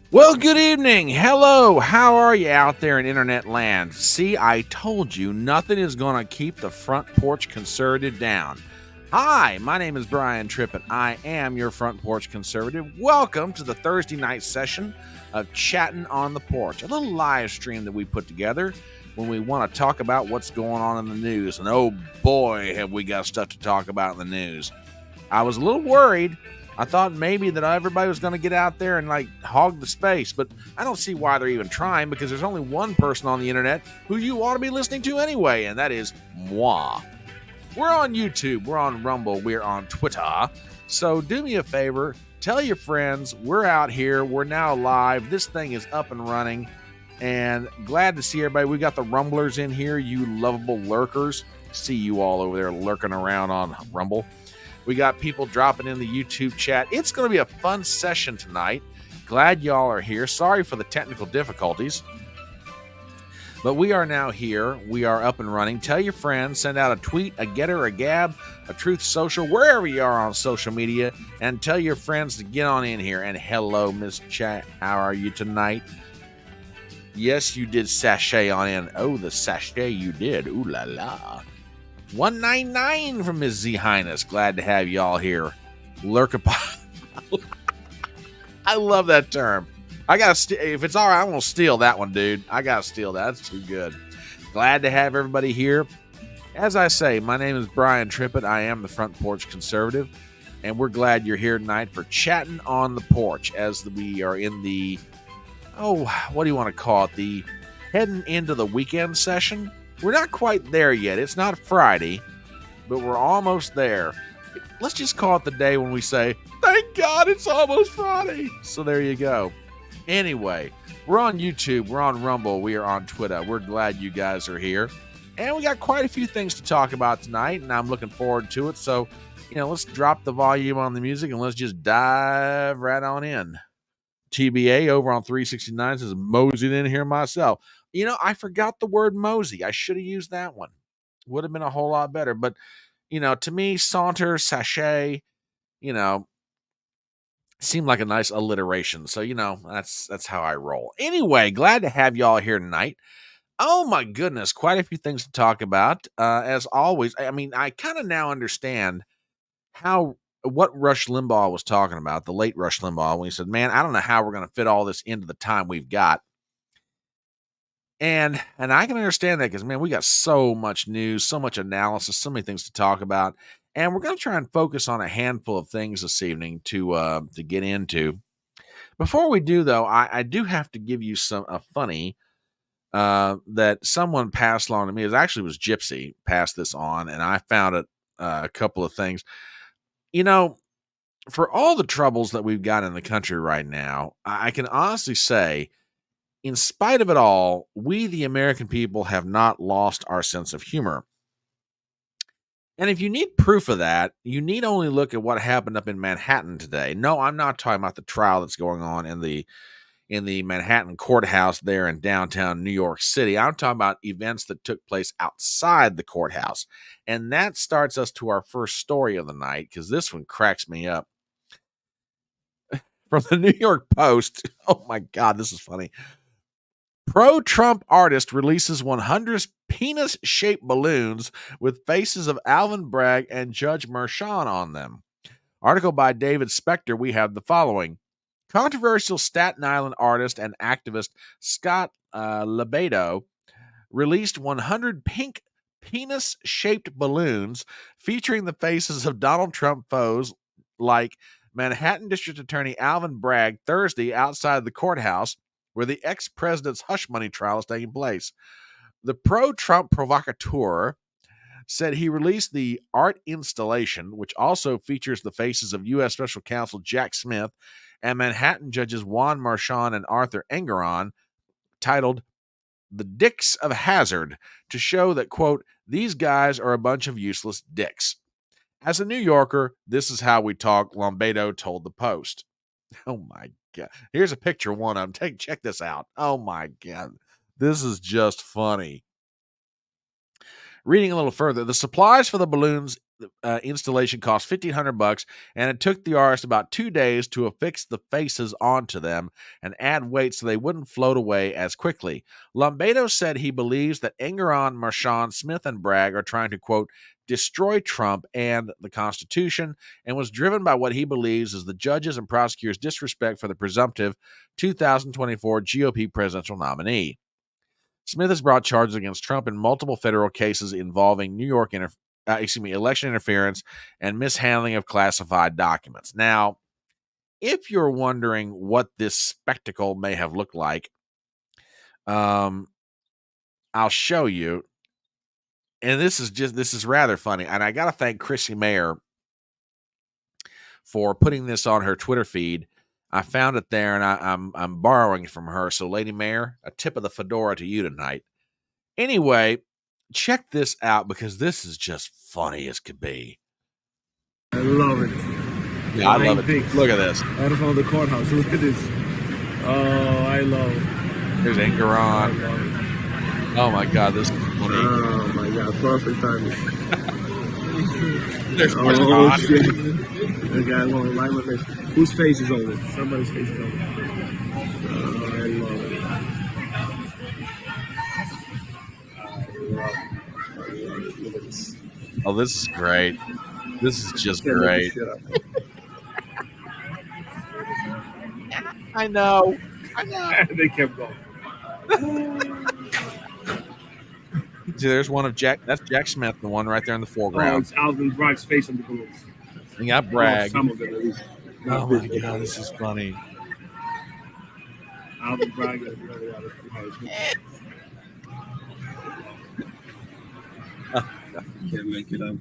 Well, good evening. Hello. How are you out there in internet land? See, I told you nothing is going to keep the front porch conservative down. Hi, my name is Brian Tripp, and I am your front porch conservative. Welcome to the Thursday night session of Chattin on the Porch, a little live stream that we put together when we want to talk about what's going on in the news. And oh boy, have we got stuff to talk about in the news. I was a little worried. I thought maybe that everybody was going to get out there and like hog the space, but I don't see why they're even trying because there's only one person on the internet who you ought to be listening to anyway, and that is moi. We're on YouTube, we're on Rumble, we're on Twitter. So do me a favor, tell your friends, we're out here, we're now live. This thing is up and running, and glad to see everybody. We got the Rumblers in here, you lovable lurkers. See you all over there lurking around on Rumble. We got people dropping in the YouTube chat. It's going to be a fun session tonight. Glad y'all are here. Sorry for the technical difficulties. But we are now here. We are up and running. Tell your friends. Send out a tweet, a Gettr, a Gab, a Truth Social, wherever you are on social media. And tell your friends to get on in here. And hello, Miss Chat. How are you tonight? Yes, you did sashay on in. Oh, the sashay you did. Ooh la la. 199 from Ms. Z Highness. Glad to have y'all here. Lurkapod. I love that term. I gotta if it's all right, I'm gonna steal that one, dude. I gotta steal that. That's too good. Glad to have everybody here. As I say, my name is Brian Trippett. I am the Front Porch Conservative, and we're glad you're here tonight for Chatting on the Porch as we are in the what do you want to call it? The heading into the weekend session. We're not quite there yet. It's not Friday, but we're almost there. Let's just call it the day when we say, thank God it's almost Friday. So there you go. Anyway, we're on YouTube. We're on Rumble. We are on Twitter. We're glad you guys are here. And we got quite a few things to talk about tonight, and I'm looking forward to it. So, let's drop the volume on the music and let's just dive right on in. TBA over on 369 says, moseyed in here myself. I forgot the word mosey. I should have used that one. Would have been a whole lot better. But, to me, saunter, sachet, seemed like a nice alliteration. So, that's how I roll. Anyway, glad to have y'all here tonight. Oh, my goodness. Quite a few things to talk about. As always, I kind of now understand what Rush Limbaugh was talking about, the late Rush Limbaugh, when he said, man, I don't know how we're going to fit all this into the time we've got. And I can understand that because, man, we got so much news, so much analysis, so many things to talk about. And we're going to try and focus on a handful of things this evening to get into. Before we do, though, I do have to give you a funny that someone passed along to me. It actually was Gypsy passed this on, and I found it a couple of things. For all the troubles that we've got in the country right now, I can honestly say, in spite of it all, we, the American people, have not lost our sense of humor. And if you need proof of that, you need only look at what happened up in Manhattan today. No, I'm not talking about the trial that's going on in the Manhattan courthouse there in downtown New York City. I'm talking about events that took place outside the courthouse. And that starts us to our first story of the night, because this one cracks me up. From the New York Post. Oh my God, this is funny. Pro-Trump artist releases 100 penis-shaped balloons with faces of Alvin Bragg and Judge Merchan on them. Article by David Spector. We have the following. Controversial Staten Island artist and activist Scott Lebedo released 100 pink penis-shaped balloons featuring the faces of Donald Trump foes like Manhattan District Attorney Alvin Bragg Thursday outside the courthouse where the ex-president's hush money trial is taking place. The pro-Trump provocateur said he released the art installation, which also features the faces of U.S. Special Counsel Jack Smith and Manhattan judges Juan Merchan and Arthur Engeron, titled The Dicks of Hazard, to show that, quote, these guys are a bunch of useless dicks. As a New Yorker, this is how we talk, Lombardo told the Post. Oh, my God. Here's a picture of one of them. Check this out. Oh, my God. This is just funny. Reading a little further, the supplies for the balloons installation cost $1,500, and it took the artist about 2 days to affix the faces onto them and add weight so they wouldn't float away as quickly. Lumbato said he believes that Engeron, Marchand, Smith, and Bragg are trying to, quote, destroy Trump and the Constitution, and was driven by what he believes is the judges and prosecutors' disrespect for the presumptive 2024 GOP presidential nominee. Smith has brought charges against Trump in multiple federal cases involving New York election interference and mishandling of classified documents. Now, if you're wondering what this spectacle may have looked like, I'll show you. And this is rather funny. And I got to thank Chrissy Mayer for putting this on her Twitter feed. I found it there, and I'm borrowing it from her. So, Lady Mayor, a tip of the fedora to you tonight. Anyway, check this out because this is just funny as could be. I love it. Yeah, I love it. Pics. Look at this. Out of the courthouse. Look at this. Oh, I love it. There's Engeron. Oh my God, this is funny. Oh my God, perfect timing. There's oh shit. The guy going right with this. Whose face is over? Somebody's face is over. Oh, I love it. Look at this. Oh, this is great. This is just great. I know. They kept going. See, there's one of Jack. That's Jack Smith, the one right there in the Oh, foreground. it's Alvin Bragg's face on the balloons. You got Bragg. Some of it at least. Oh my God, this is funny. Alvin Bragg is can't make it up.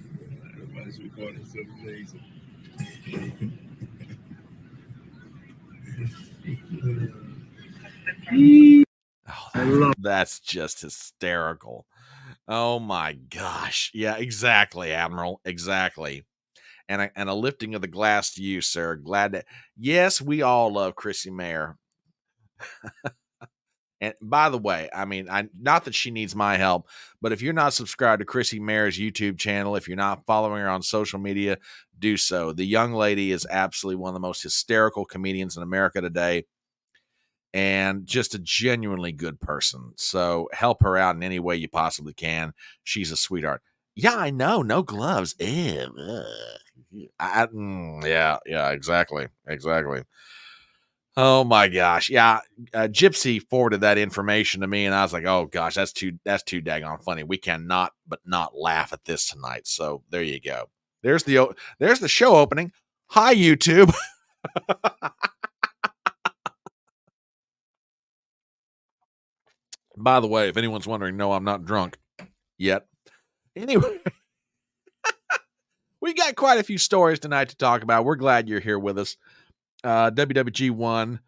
Everybody's recording 7 days. Oh, that's just hysterical. Oh my gosh. Yeah, exactly, Admiral. Exactly. And a lifting of the glass to you, sir. Glad that. Yes, we all love Chrissy Mayer. And by the way, I mean, not that she needs my help, but if you're not subscribed to Chrissy Mayer's YouTube channel, if you're not following her on social media, do so. The young lady is absolutely one of the most hysterical comedians in America today, and just a genuinely good person. So help her out in any way you possibly can. She's a sweetheart. Yeah, I know. No gloves. Yeah, exactly. Oh my gosh. Yeah. Gypsy forwarded that information to me, and I was like, oh gosh, that's too daggone funny. We cannot but not laugh at this tonight. So there you go. There's the show opening. Hi, YouTube. By the way, if anyone's wondering, no, I'm not drunk yet. Anyway, we got quite a few stories tonight to talk about. We're glad you're here with us. WWG1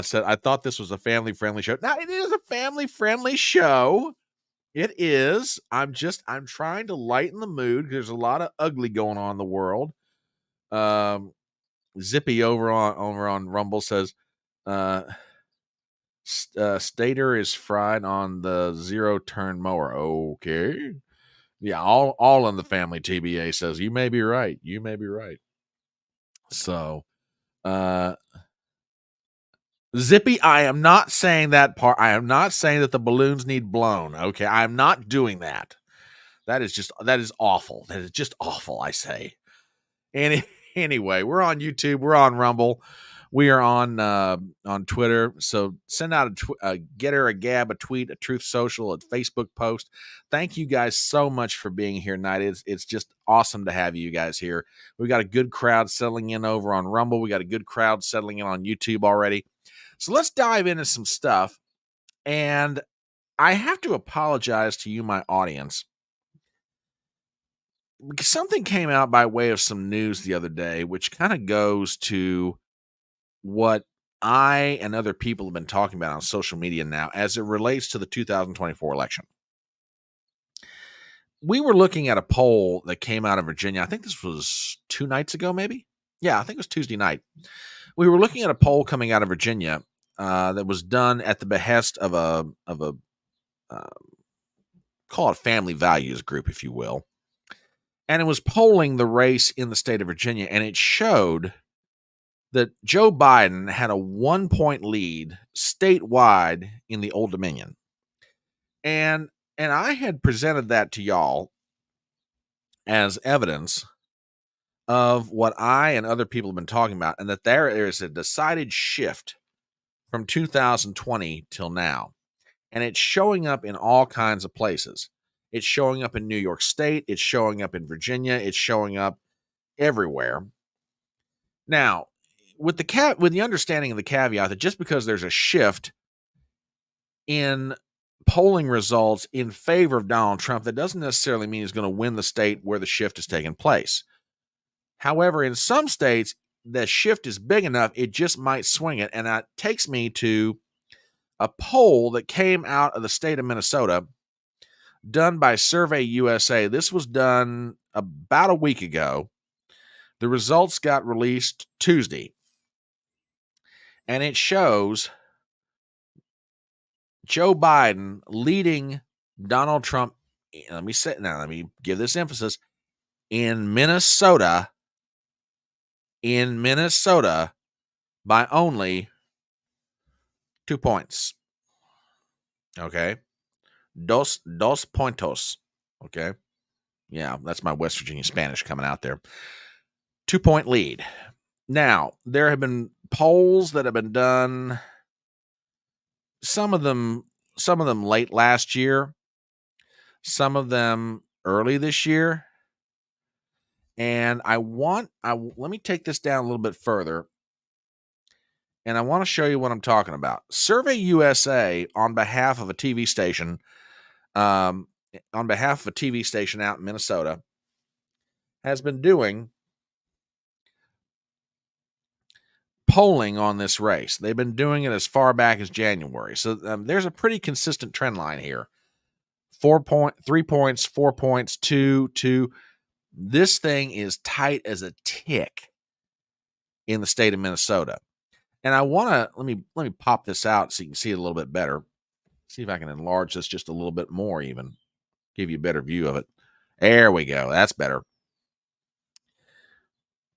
said, I thought this was a family-friendly show. Now, it is a family-friendly show. It is. I'm trying to lighten the mood because there's a lot of ugly going on in the world. Zippy over on Rumble says, Stater is fried on the zero-turn mower. Okay. Yeah, all in the family, TBA says, you may be right. So, Zippy, I am not saying that part. I am not saying that the balloons need blown. Okay, I am not doing that. That is awful. That is just awful, I say. Anyway, we're on YouTube. We're on Rumble. We are on Twitter. So send out a Gettr, a Gab, a tweet, a Truth Social, a Facebook post. Thank you guys so much for being here tonight. It's just awesome to have you guys here. We got a good crowd settling in over on Rumble. We got a good crowd settling in on YouTube already. So let's dive into some stuff. And I have to apologize to you, my audience. Something came out by way of some news the other day, which kind of goes to what I and other people have been talking about on social media now as it relates to the 2024 election. We were looking at a poll that came out of Virginia. I think this was 2 nights ago, maybe. Yeah, I think it was Tuesday night. We were looking at a poll coming out of Virginia that was done at the behest of a call it family values group, if you will. And it was polling the race in the state of Virginia, and it showed that Joe Biden had a 1-point lead statewide in the Old Dominion. And I had presented that to y'all as evidence of what I and other people have been talking about, and that there is a decided shift from 2020 till now. And it's showing up in all kinds of places. It's showing up in New York State. It's showing up in Virginia. It's showing up everywhere. Now, with the understanding of the caveat that just because there's a shift in polling results in favor of Donald Trump, that doesn't necessarily mean he's going to win the state where the shift is taking place. However, in some states, the shift is big enough, it just might swing it. And that takes me to a poll that came out of the state of Minnesota done by Survey USA. This was done about a week ago. The results got released Tuesday. And it shows Joe Biden leading Donald Trump. Let me give this emphasis. In Minnesota by only 2 points. Okay. Dos puntos. Okay. Yeah, that's my West Virginia Spanish coming out there. 2-point lead. Now, there have been polls that have been done, some of them late last year, some of them early this year. And let me take this down a little bit further. And I want to show you what I'm talking about. Survey USA, on behalf of a TV station, out in Minnesota, has been doing polling on this race. They've been doing it as far back as January. So there's a pretty consistent trend line here. 3 points, 4 points, 2. This thing is tight as a tick in the state of Minnesota. And I want to let me pop this out so you can see it a little bit better. See if I can enlarge this just a little bit more, even give you a better view of it. There we go. That's better.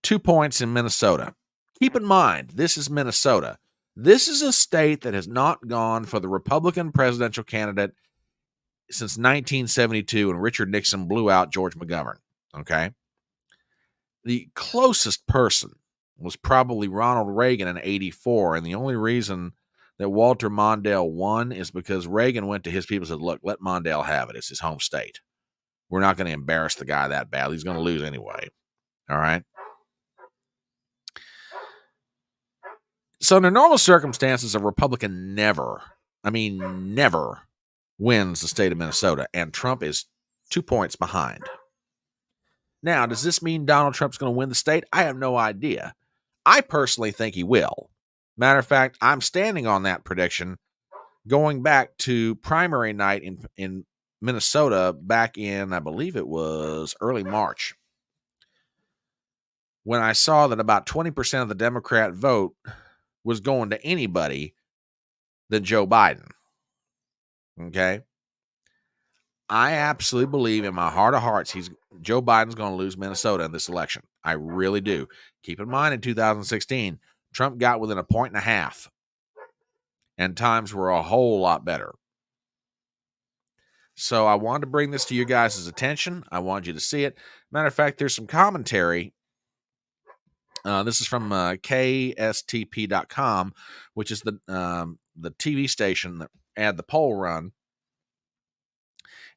2 points in Minnesota. Keep in mind, this is Minnesota. This is a state that has not gone for the Republican presidential candidate since 1972 when Richard Nixon blew out George McGovern. Okay. The closest person was probably Ronald Reagan in 1984. And the only reason that Walter Mondale won is because Reagan went to his people and said, look, let Mondale have it. It's his home state. We're not going to embarrass the guy that badly. He's going to lose anyway. All right. So under normal circumstances, a Republican never wins the state of Minnesota. And Trump is 2 points behind. Now, does this mean Donald Trump's going to win the state? I have no idea. I personally think he will. Matter of fact, I'm standing on that prediction going back to primary night in Minnesota back in, I believe it was early March, when I saw that about 20% of the Democrat vote was going to anybody than Joe Biden. Okay? I absolutely believe in my heart of hearts Joe Biden's going to lose Minnesota in this election. I really do. Keep in mind, in 2016, Trump got within 1.5 points, and times were a whole lot better. So I wanted to bring this to you guys' attention. I wanted you to see it. Matter of fact, there's some commentary. This is from KSTP.com, which is the TV station that had the poll run.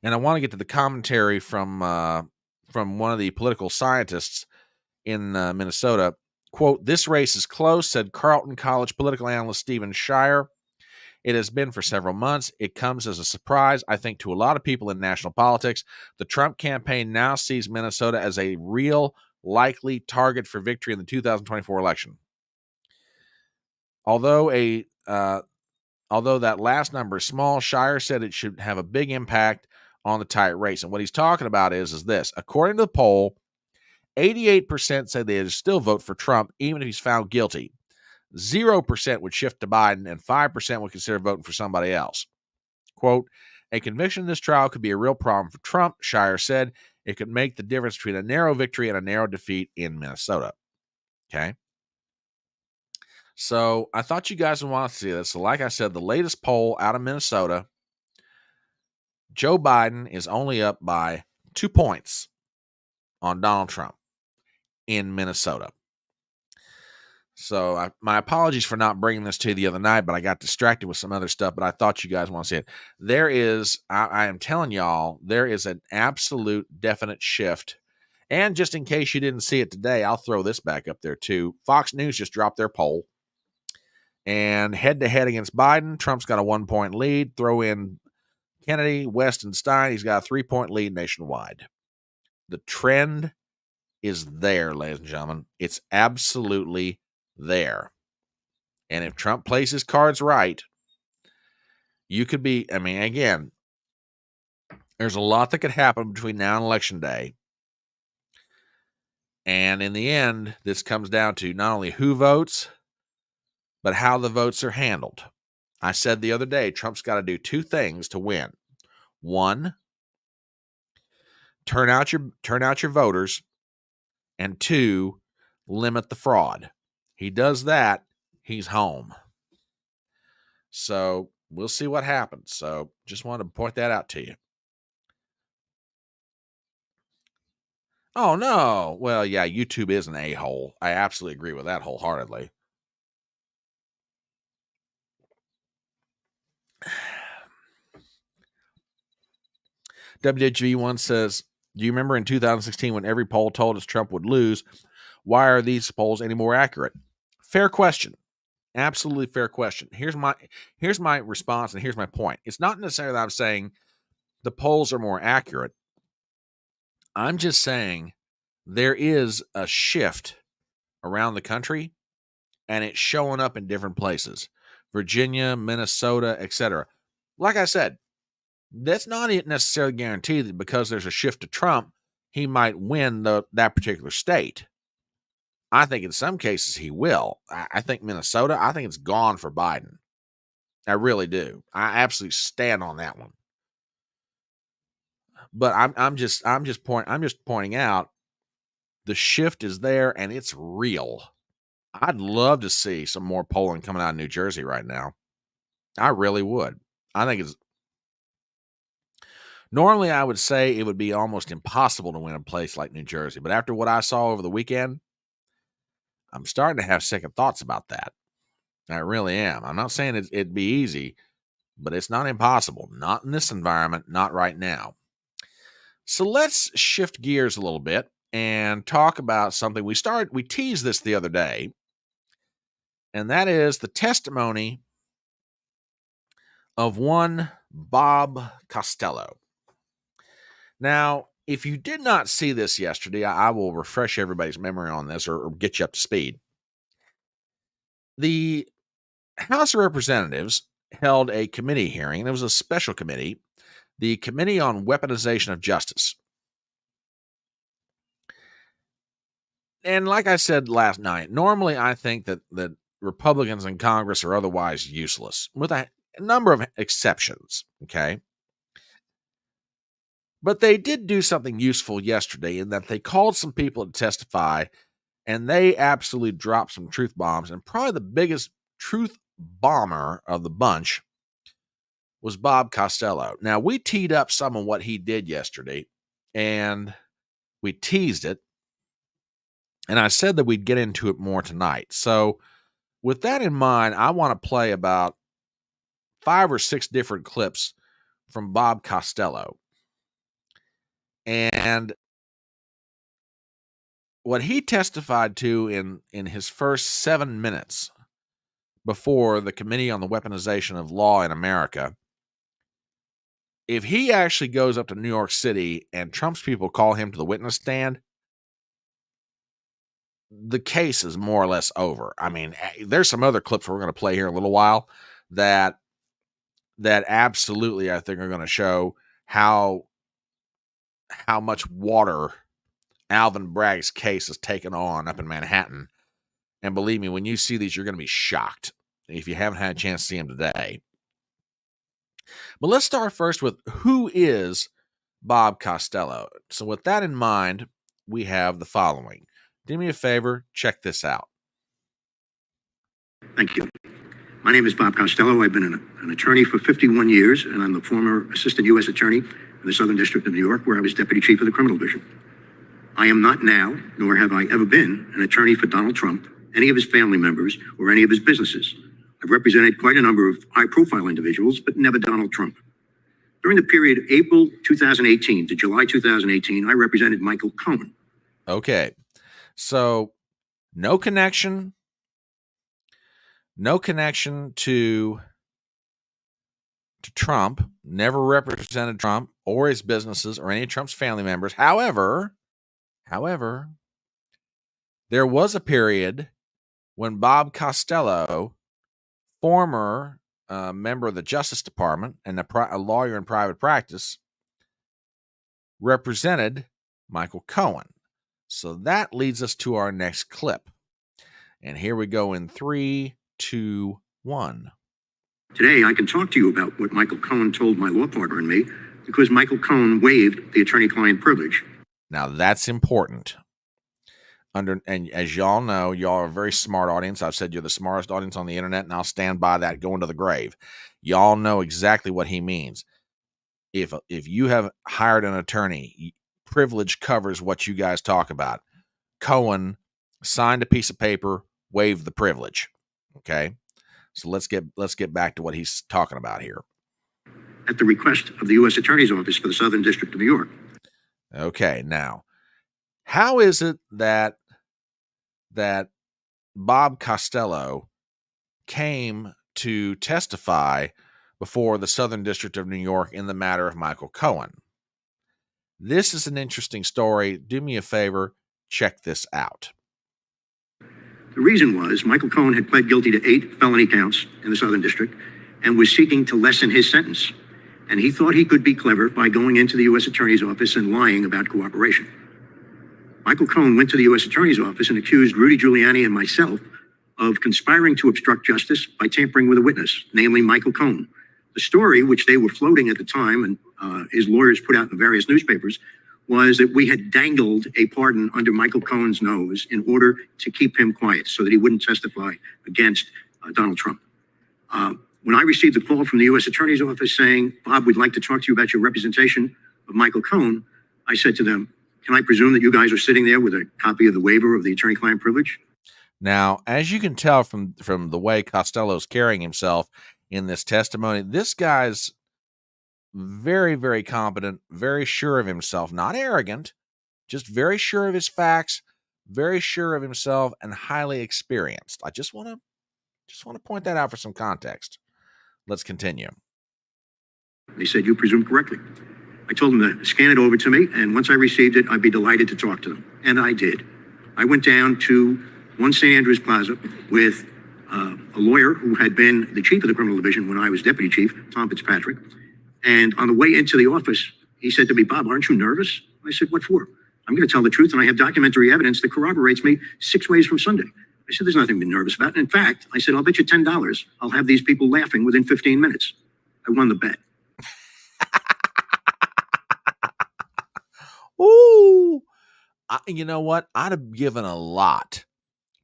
And I want to get to the commentary from one of the political scientists in Minnesota. Quote, "This race is close," said Carleton College political analyst Stephen Shire. "It has been for several months. It comes as a surprise, I think, to a lot of people in national politics. The Trump campaign now sees Minnesota as a real likely target for victory in the 2024 election. Although that last number is small, Shire said it should have a big impact on the tight race." And what he's talking about is this. According to the poll, 88% say they'd still vote for Trump even if he's found guilty. 0% would shift to Biden, and 5% would consider voting for somebody else. Quote, "A conviction in this trial could be a real problem for Trump," Shire said. It could make the difference between a narrow victory and a narrow defeat in Minnesota. Okay. So I thought you guys would want to see this. So, like I said, the latest poll out of Minnesota, Joe Biden is only up by 2 points on Donald Trump in Minnesota. So my apologies for not bringing this to you the other night, but I got distracted with some other stuff, but I thought you guys want to see it. There is, I am telling y'all, there is an absolute definite shift. And just in case you didn't see it today, I'll throw this back up there too. Fox News just dropped their poll. And head-to-head against Biden, Trump's got a 1-point lead. Throw in Kennedy, West, and Stein. He's got a 3-point lead nationwide. The trend is there, ladies and gentlemen. It's absolutely there. And if Trump plays his cards right, you could be, I mean, again, there's a lot that could happen between now and Election Day. And in the end, this comes down to not only who votes, but how the votes are handled. I said the other day, Trump's got to do 2 things to win. 1, turn out your voters, and 2, limit the fraud. He does that, he's home. So we'll see what happens. So just wanted to point that out to you. Oh, no. Well, yeah, YouTube is an a-hole. I absolutely agree with that wholeheartedly. WHV1 says, do you remember in 2016 when every poll told us Trump would lose? Why are these polls any more accurate? Fair question. Absolutely fair question. Here's my response, and here's my point. It's not necessarily that I'm saying the polls are more accurate. I'm just saying there is a shift around the country, and it's showing up in different places. Virginia, Minnesota, etc. Like I said, that's not necessarily guaranteed that because there's a shift to Trump, he might win that particular state. I think in some cases he will. I think Minnesota, I think it's gone for Biden. I really do. I absolutely stand on that one. But I'm just pointing out the shift is there and it's real. I'd love to see some more polling coming out of New Jersey right now. I really would. I think it's normally I would say it would be almost impossible to win a place like New Jersey, but after what I saw over the weekend, I'm starting to have second thoughts about that. I really am. I'm not saying it'd be easy, but it's not impossible. Not in this environment, not right now. So let's shift gears a little bit and talk about something we teased this the other day, and that is the testimony of one Bob Costello. Now, if you did not see this yesterday, I will refresh everybody's memory on this or get you up to speed. The House of Representatives held a committee hearing, and it was a special committee, the Committee on Weaponization of Justice. And like I said last night, normally I think that Republicans in Congress are otherwise useless, with a number of exceptions, okay? But they did do something useful yesterday in that they called some people to testify, and they absolutely dropped some truth bombs. And probably the biggest truth bomber of the bunch was Bob Costello. Now, we teed up some of what he did yesterday, and we teased it. And I said that we'd get into it more tonight. So with that in mind, I want to play about 5 or 6 different clips from Bob Costello. And what he testified to in his first 7 minutes before the Committee on the Weaponization of Law in America, if he actually goes up to New York City and Trump's people call him to the witness stand, the case is more or less over. I mean, there's some other clips we're going to play here in a little while that absolutely I think are going to show how much water Alvin Bragg's case has taken on up in Manhattan. And believe me, when you see these, you're going to be shocked if you haven't had a chance to see him today. But let's start first with who is Bob Costello. So with that in mind, we have the following. Do me a favor, check this out. Thank you. My name is Bob Costello. I've been an attorney for 51 years, and I'm the former assistant U.S. attorney in the Southern District of New York, where I was deputy chief of the criminal division. I am not now, nor have I ever been, an attorney for Donald Trump, any of his family members, or any of his businesses. I've represented quite a number of high-profile individuals, but never Donald Trump. During the period April 2018 to July 2018, I represented Michael Cohen. Okay, so no connection to Trump, never represented Trump or his businesses or any of Trump's family members. However, there was a period when Bob Costello, former member of the Justice Department and a lawyer in private practice, represented Michael Cohen. So that leads us to our next clip. And here we go in 3, 2, 1. Today, I can talk to you about what Michael Cohen told my law partner and me, because Michael Cohen waived the attorney-client privilege. Now, that's important. And as y'all know, y'all are a very smart audience. I've said you're the smartest audience on the internet, and I'll stand by that going to the grave. Y'all know exactly what he means. If you have hired an attorney, privilege covers what you guys talk about. Cohen signed a piece of paper, waived the privilege. Okay? So let's get back to what he's talking about here. At the request of the U.S. Attorney's Office for the Southern District of New York. Okay, now, how is it that Bob Costello came to testify before the Southern District of New York in the matter of Michael Cohen? This is an interesting story. Do me a favor, check this out. The reason was Michael Cohen had pled guilty to 8 felony counts in the Southern District and was seeking to lessen his sentence. And he thought he could be clever by going into the U.S. Attorney's Office and lying about cooperation. Michael Cohen went to the U.S. Attorney's Office and accused Rudy Giuliani and myself of conspiring to obstruct justice by tampering with a witness, namely Michael Cohen. The story, which they were floating at the time and his lawyers put out in various newspapers, was that we had dangled a pardon under Michael Cohen's nose in order to keep him quiet so that he wouldn't testify against Donald Trump. When I received a call from the U.S. Attorney's Office saying, Bob, we'd like to talk to you about your representation of Michael Cohen, I said to them, can I presume that you guys are sitting there with a copy of the waiver of the attorney-client privilege? Now, as you can tell from the way Costello's carrying himself in this testimony, this guy's very, very competent, very sure of himself, not arrogant, just very sure of his facts, very sure of himself, and highly experienced. I just want to point that out for some context. Let's continue. They said, you presume correctly. I told them to scan it over to me, and once I received it, I'd be delighted to talk to them. And I did. I went down to 1 St. Andrews Plaza with a lawyer who had been the chief of the criminal division when I was deputy chief, Tom Fitzpatrick. And on the way into the office, he said to me, Bob, aren't you nervous? I said, what for? I'm going to tell the truth, and I have documentary evidence that corroborates me 6 ways from Sunday. I said, there's nothing to be nervous about. And in fact, I said, I'll bet you $10 I'll have these people laughing within 15 minutes. I won the bet. Ooh, you know what? I'd have given a lot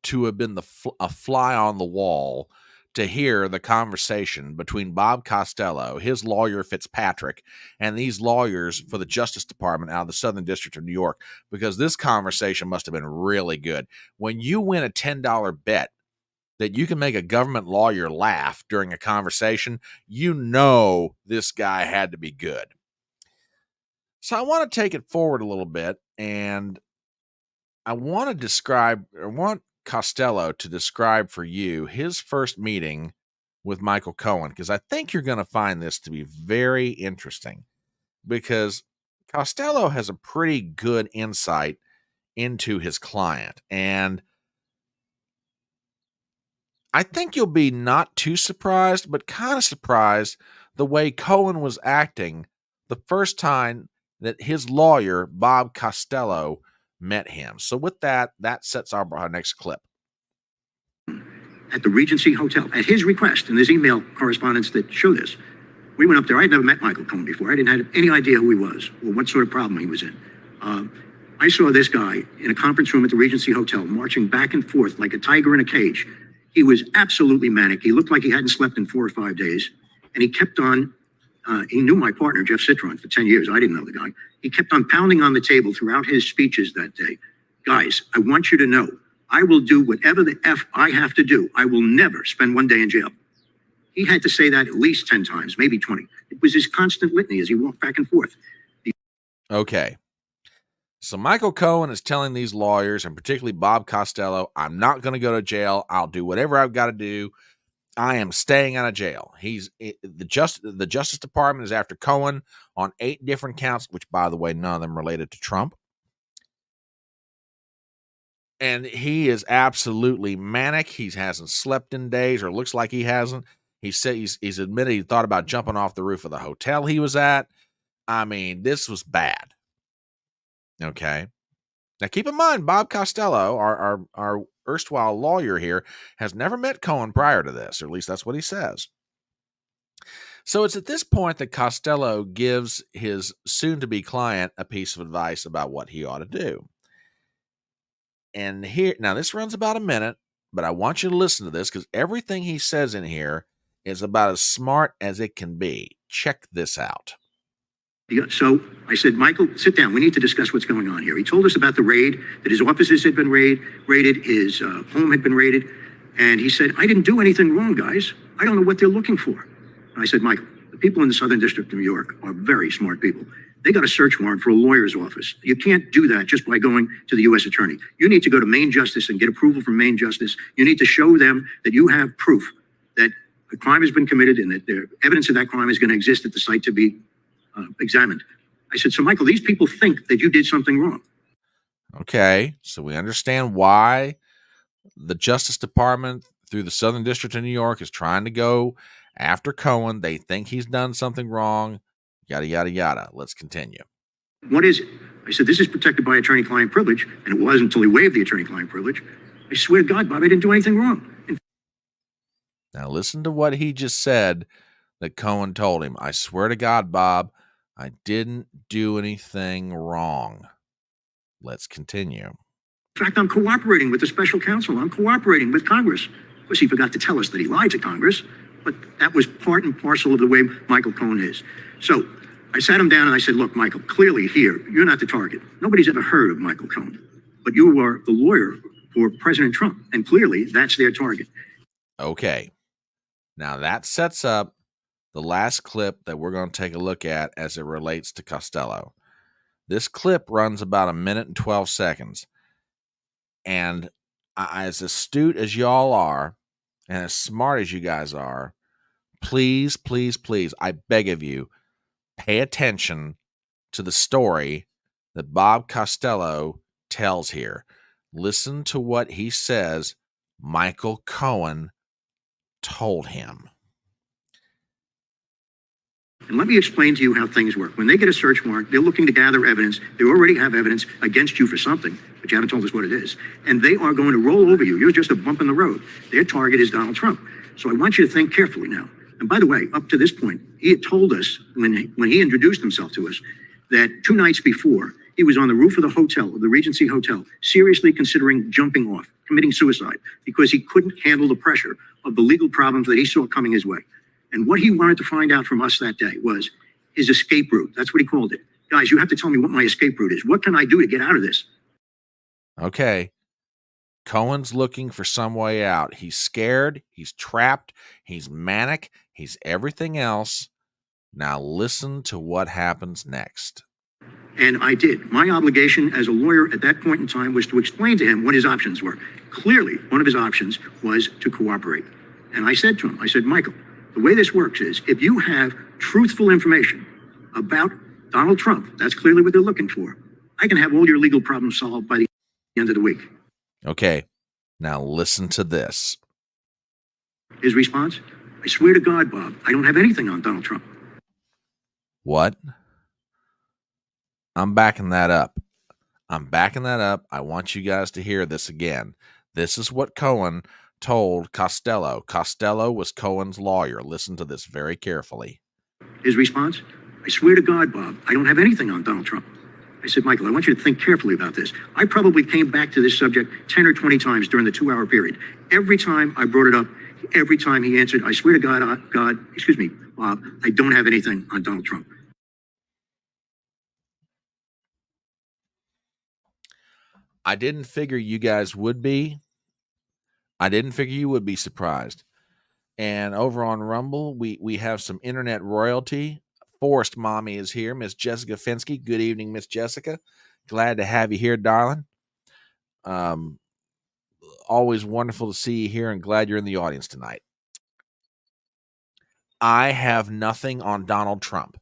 to have been a fly on the wall to hear the conversation between Bob Costello, his lawyer Fitzpatrick, and these lawyers for the Justice Department out of the Southern District of New York, because this conversation must have been really good. When you win a $10 bet that you can make a government lawyer laugh during a conversation, you know this guy had to be good. So I want to take it forward a little bit, and I want Costello to describe for you his first meeting with Michael Cohen, because I think you're going to find this to be very interesting, because Costello has a pretty good insight into his client, and I think you'll be not too surprised, but kind of surprised the way Cohen was acting the first time that his lawyer, Bob Costello, met him. So with that sets our next clip. At the Regency Hotel, at his request, and there's email correspondence that show this, We went up there. I'd never met Michael Cohen before. I didn't have any idea who he was or what sort of problem he was in. I saw this guy in a conference room at the Regency Hotel marching back and forth like a tiger in a cage. He was absolutely manic. He looked like he hadn't slept in 4 or 5 days. And he kept on, he knew my partner, Jeff Citron, for 10 years. I didn't know the guy. He kept on pounding on the table throughout his speeches that day. Guys, I want you to know, I will do whatever the F I have to do. I will never spend 1 day in jail. He had to say that at least 10 times, maybe 20. It was his constant litany as he walked back and forth. Okay. So Michael Cohen is telling these lawyers, and particularly Bob Costello, I'm not going to go to jail. I'll do whatever I've got to do. I am staying out of jail. The Justice Department is after Cohen on 8 different counts, which, by the way, none of them related to Trump. And he is absolutely manic. He hasn't slept in days, or looks like he hasn't. He said he's admitted he thought about jumping off the roof of the hotel he was at. I mean, this was bad. Okay. Now, keep in mind, Bob Costello, our erstwhile lawyer here, has never met Cohen prior to this, or at least that's what he says. So it's at this point that Costello gives his soon-to-be client a piece of advice about what he ought to do. And here, now this runs about a minute, but I want you to listen to this because everything he says in here is about as smart as it can be. Check this out. So I said, Michael, sit down. We need to discuss what's going on here. He told us about the raid, that his offices had been raided, his home had been raided. And he said, I didn't do anything wrong, guys. I don't know what they're looking for. And I said, Michael, the people in the Southern District of New York are very smart people. They got a search warrant for a lawyer's office. You can't do that just by going to the U.S. attorney. You need to go to Maine Justice and get approval from Maine Justice. You need to show them that you have proof that a crime has been committed and that the evidence of that crime is going to exist at the site to be examined. I said, so Michael, these people think that you did something wrong. Okay, so we understand why the Justice Department through the Southern District of New York is trying to go after Cohen. They think he's done something wrong, yada, yada, yada. Let's continue. What is it? I said, this is protected by attorney-client privilege, and it was until he waived the attorney-client privilege. I swear to God, Bob, I didn't do anything wrong. Now listen to what he just said that Cohen told him. I swear to God, Bob, I didn't do anything wrong. Let's continue. In fact, I'm cooperating with the special counsel. I'm cooperating with Congress. Of course, he forgot to tell us that he lied to Congress, but that was part and parcel of the way Michael Cohen is. So I sat him down and I said, look, Michael, clearly here, you're not the target. Nobody's ever heard of Michael Cohen, but you are the lawyer for President Trump, and clearly that's their target. Okay. Now that sets up the last clip that we're going to take a look at as it relates to Costello. This clip runs about 1 minute and 12 seconds. And as astute as y'all are, and as smart as you guys are, please, please, please, I beg of you, pay attention to the story that Bob Costello tells here. Listen to what he says Michael Cohen told him. And let me explain to you how things work. When they get a search warrant, they're looking to gather evidence. They already have evidence against you for something, but you haven't told us what it is. And they are going to roll over you. You're just a bump in the road. Their target is Donald Trump. So I want you to think carefully now. And by the way, up to this point, he had told us when he introduced himself to us that 2 nights before, he was on the roof of the hotel, of the Regency Hotel, seriously considering jumping off, committing suicide, because he couldn't handle the pressure of the legal problems that he saw coming his way. And what he wanted to find out from us that day was his escape route. That's what he called it. Guys, you have to tell me what my escape route is. What can I do to get out of this? Okay. Cohen's looking for some way out. He's scared. He's trapped. He's manic. He's everything else. Now listen to what happens next. And I did. My obligation as a lawyer at that point in time was to explain to him what his options were. Clearly, one of his options was to cooperate. And I said to him, I said, Michael, the way this works is if you have truthful information about Donald Trump, that's clearly what they're looking for, I can have all your legal problems solved by the end of the week. Okay, now listen to this. His response, I swear to God, Bob, I don't have anything on Donald Trump. What? I'm backing that up. I want you guys to hear this again. This is what Cohen told Costello. Costello was Cohen's lawyer. Listen to this very carefully. His response, I swear to God, Bob, I don't have anything on Donald Trump. I said, Michael, I want you to think carefully about this. I probably came back to this subject 10 or 20 times during the 2-hour period. Every time I brought it up, every time he answered, I swear to God, Bob, I don't have anything on Donald Trump. I didn't figure you guys would be. I didn't figure you would be surprised. And over on Rumble, we have some internet royalty. Forest Mommy is here, Miss Jessica Finsky. Good evening, Miss Jessica. Glad to have you here, darling. Always wonderful to see you here, and glad you're in the audience tonight. I have nothing on Donald Trump.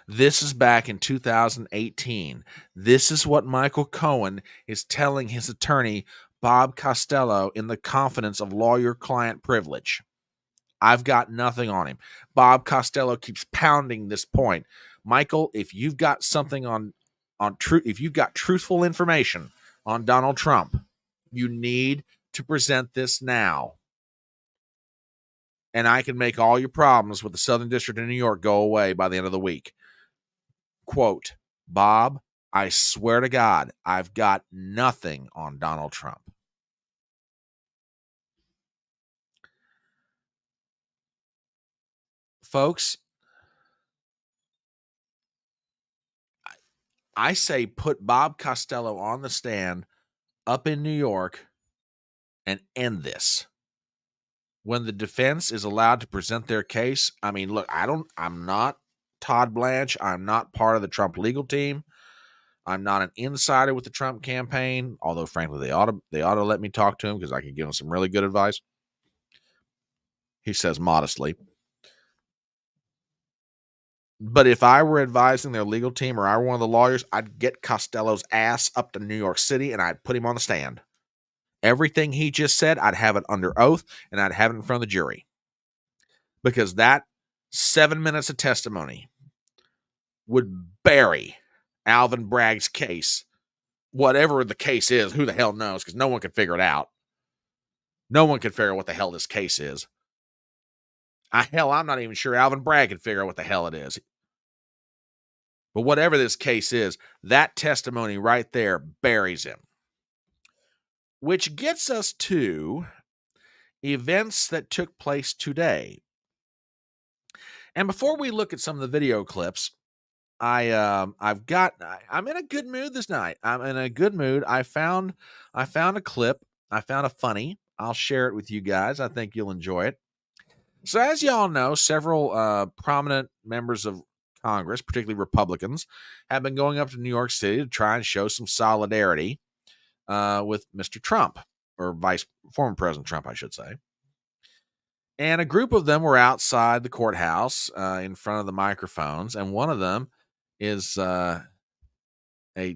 This is back in 2018. This is what Michael Cohen is telling his attorney, Bob Costello, in the confidence of lawyer-client privilege. I've got nothing on him. Bob Costello keeps pounding this point. Michael, if you've got something if you've got truthful information on Donald Trump, you need to present this now. And I can make all your problems with the Southern District of New York go away by the end of the week. Quote, Bob, I swear to God, I've got nothing on Donald Trump. Folks, I say put Bob Costello on the stand up in New York and end this. When the defense is allowed to present their case, I mean, look, I'm not Todd Blanche. I'm not part of the Trump legal team. I'm not an insider with the Trump campaign, although frankly they ought to let me talk to him because I can give him some really good advice. He says modestly. But if I were advising their legal team or I were one of the lawyers, I'd get Costello's ass up to New York City and I'd put him on the stand. Everything he just said, I'd have it under oath and I'd have it in front of the jury. Because that 7 minutes of testimony would bury Alvin Bragg's case. Whatever the case is, who the hell knows? Because no one can figure it out. No one can figure out what the hell this case is. Hell, I'm not even sure Alvin Bragg can figure out what the hell it is. But whatever this case is, that testimony right there buries him. Which gets us to events that took place today. And before we look at some of the video clips, I'm in a good mood this night. I'm in a good mood. I found a clip. I found a funny. I'll share it with you guys. I think you'll enjoy it. So as y'all know, several prominent members of Congress, particularly Republicans, have been going up to New York City to try and show some solidarity with Mr. Trump, or former President Trump, I should say. And a group of them were outside the courthouse in front of the microphones, and one of them is a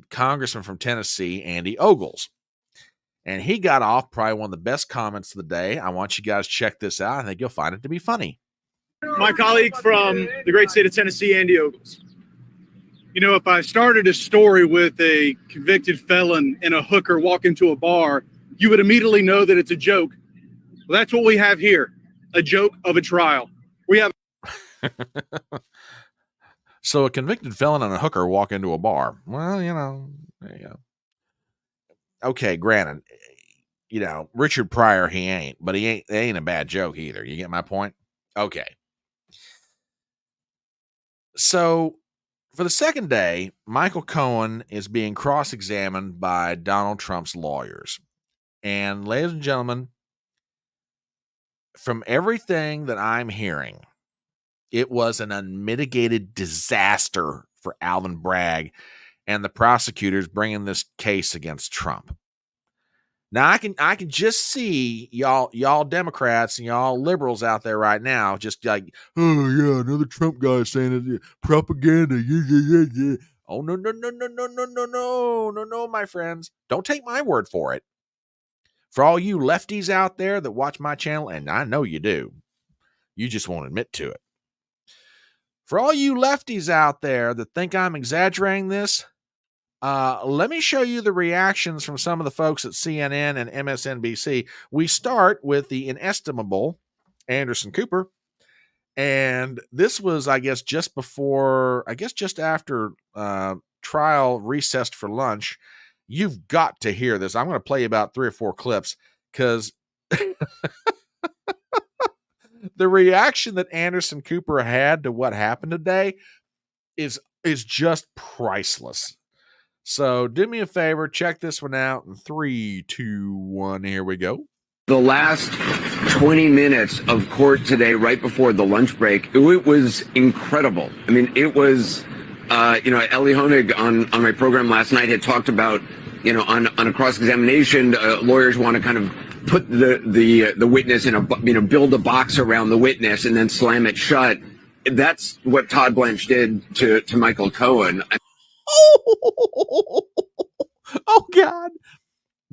congressman from Tennessee, Andy Ogles. And he got off probably one of the best comments of the day. I want you guys to check this out. I think you'll find it to be funny. My colleague from the great state of Tennessee, Andy Ogles. You know, if I started a story with a convicted felon and a hooker walk into a bar, you would immediately know that it's a joke. Well, that's what we have here, a joke of a trial. We have. So a convicted felon and a hooker walk into a bar. Well, you know, there you go. Okay, granted, you know, Richard Pryor, he ain't, but it ain't a bad joke either. You get my point? Okay. So for the second day, Michael Cohen is being cross-examined by Donald Trump's lawyers. And ladies and gentlemen, from everything that I'm hearing, it was an unmitigated disaster for Alvin Bragg and the prosecutors bringing this case against Trump. Now I can just see y'all Democrats and y'all liberals out there right now just like, oh yeah, another Trump guy saying it, propaganda. Yeah. Oh no, my friends. Don't take my word for it. For all you lefties out there that watch my channel, and I know you do, you just won't admit to it. For all you lefties out there that think I'm exaggerating this, let me show you the reactions from some of the folks at CNN and MSNBC. We start with the inestimable Anderson Cooper, And this was, I guess, just after trial recessed for lunch. You've got to hear this. I'm going to play about 3 or 4 clips because the reaction that Anderson Cooper had to what happened today is just priceless. So do me a favor, check this one out in 3, 2, 1. Here we go. The last 20 minutes of court today, right before the lunch break, it was incredible. I mean, it was, Ellie Honig on my program last night had talked about, on a cross-examination, lawyers want to kind of put the witness in build a box around the witness and then slam it shut. That's what Todd Blanche did to Michael Cohen. Oh, God.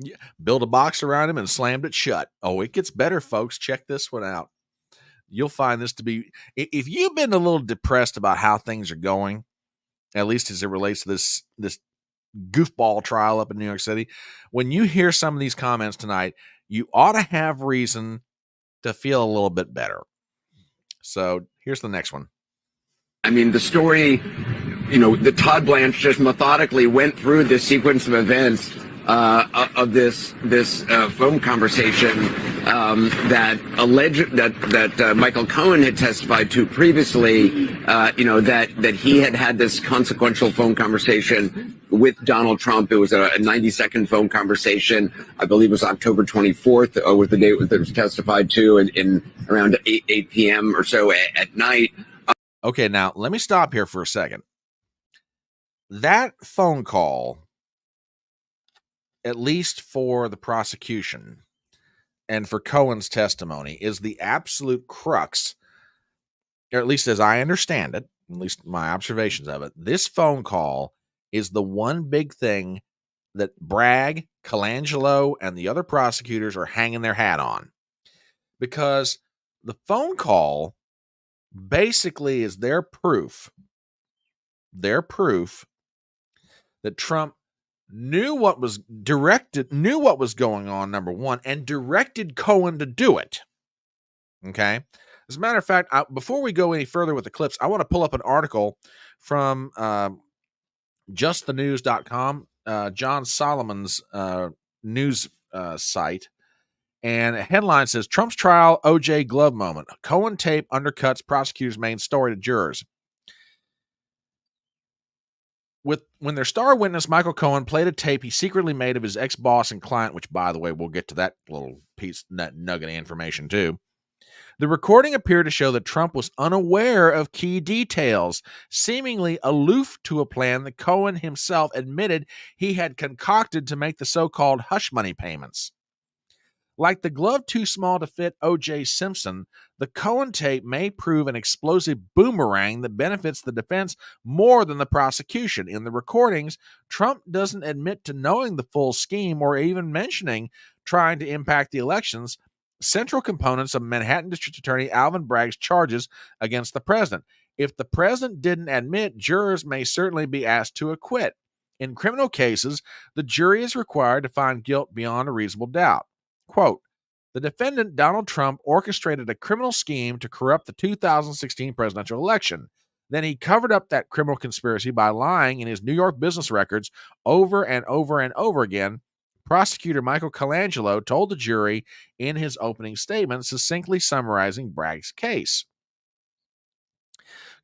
Yeah, build a box around him and slammed it shut. Oh, it gets better, folks. Check this one out. You'll find this to be, if you've been a little depressed about how things are going, at least as it relates to this goofball trial up in New York City, when you hear some of these comments tonight, you ought to have reason to feel a little bit better. So here's the next one. I mean, the story, the Todd Blanche just methodically went through this sequence of events of this phone conversation that alleged that Michael Cohen had testified to previously. That he had this consequential phone conversation with Donald Trump. It was a 90-second phone conversation. I believe it was October 24th was the date that was testified to, in around 8 p.m. or so at night. Okay, now let me stop here for a second. That phone call, at least for the prosecution and for Cohen's testimony, is the absolute crux, or at least as I understand it, at least my observations of it. This phone call is the one big thing that Bragg, Colangelo, and the other prosecutors are hanging their hat on. Because the phone call basically is their proof that Trump knew what was going on, number one, and directed Cohen to do it. Okay. As a matter of fact, before we go any further with the clips, I want to pull up an article from justthenews.com, John Solomon's news site. And a headline says, Trump's trial, OJ glove moment. Cohen tape undercuts prosecutor's main story to jurors. When their star witness, Michael Cohen, played a tape he secretly made of his ex-boss and client, which, by the way, we'll get to that little nugget of information, too. The recording appeared to show that Trump was unaware of key details, seemingly aloof to a plan that Cohen himself admitted he had concocted to make the so-called hush money payments. Like the glove too small to fit O.J. Simpson, the Cohen tape may prove an explosive boomerang that benefits the defense more than the prosecution. In the recordings, Trump doesn't admit to knowing the full scheme or even mentioning trying to impact the elections, central components of Manhattan District Attorney Alvin Bragg's charges against the president. If the president didn't admit, jurors may certainly be asked to acquit. In criminal cases, the jury is required to find guilt beyond a reasonable doubt. Quote, the defendant, Donald Trump, orchestrated a criminal scheme to corrupt the 2016 presidential election. Then he covered up that criminal conspiracy by lying in his New York business records over and over and over again. Prosecutor Michael Colangelo told the jury in his opening statement, succinctly summarizing Bragg's case.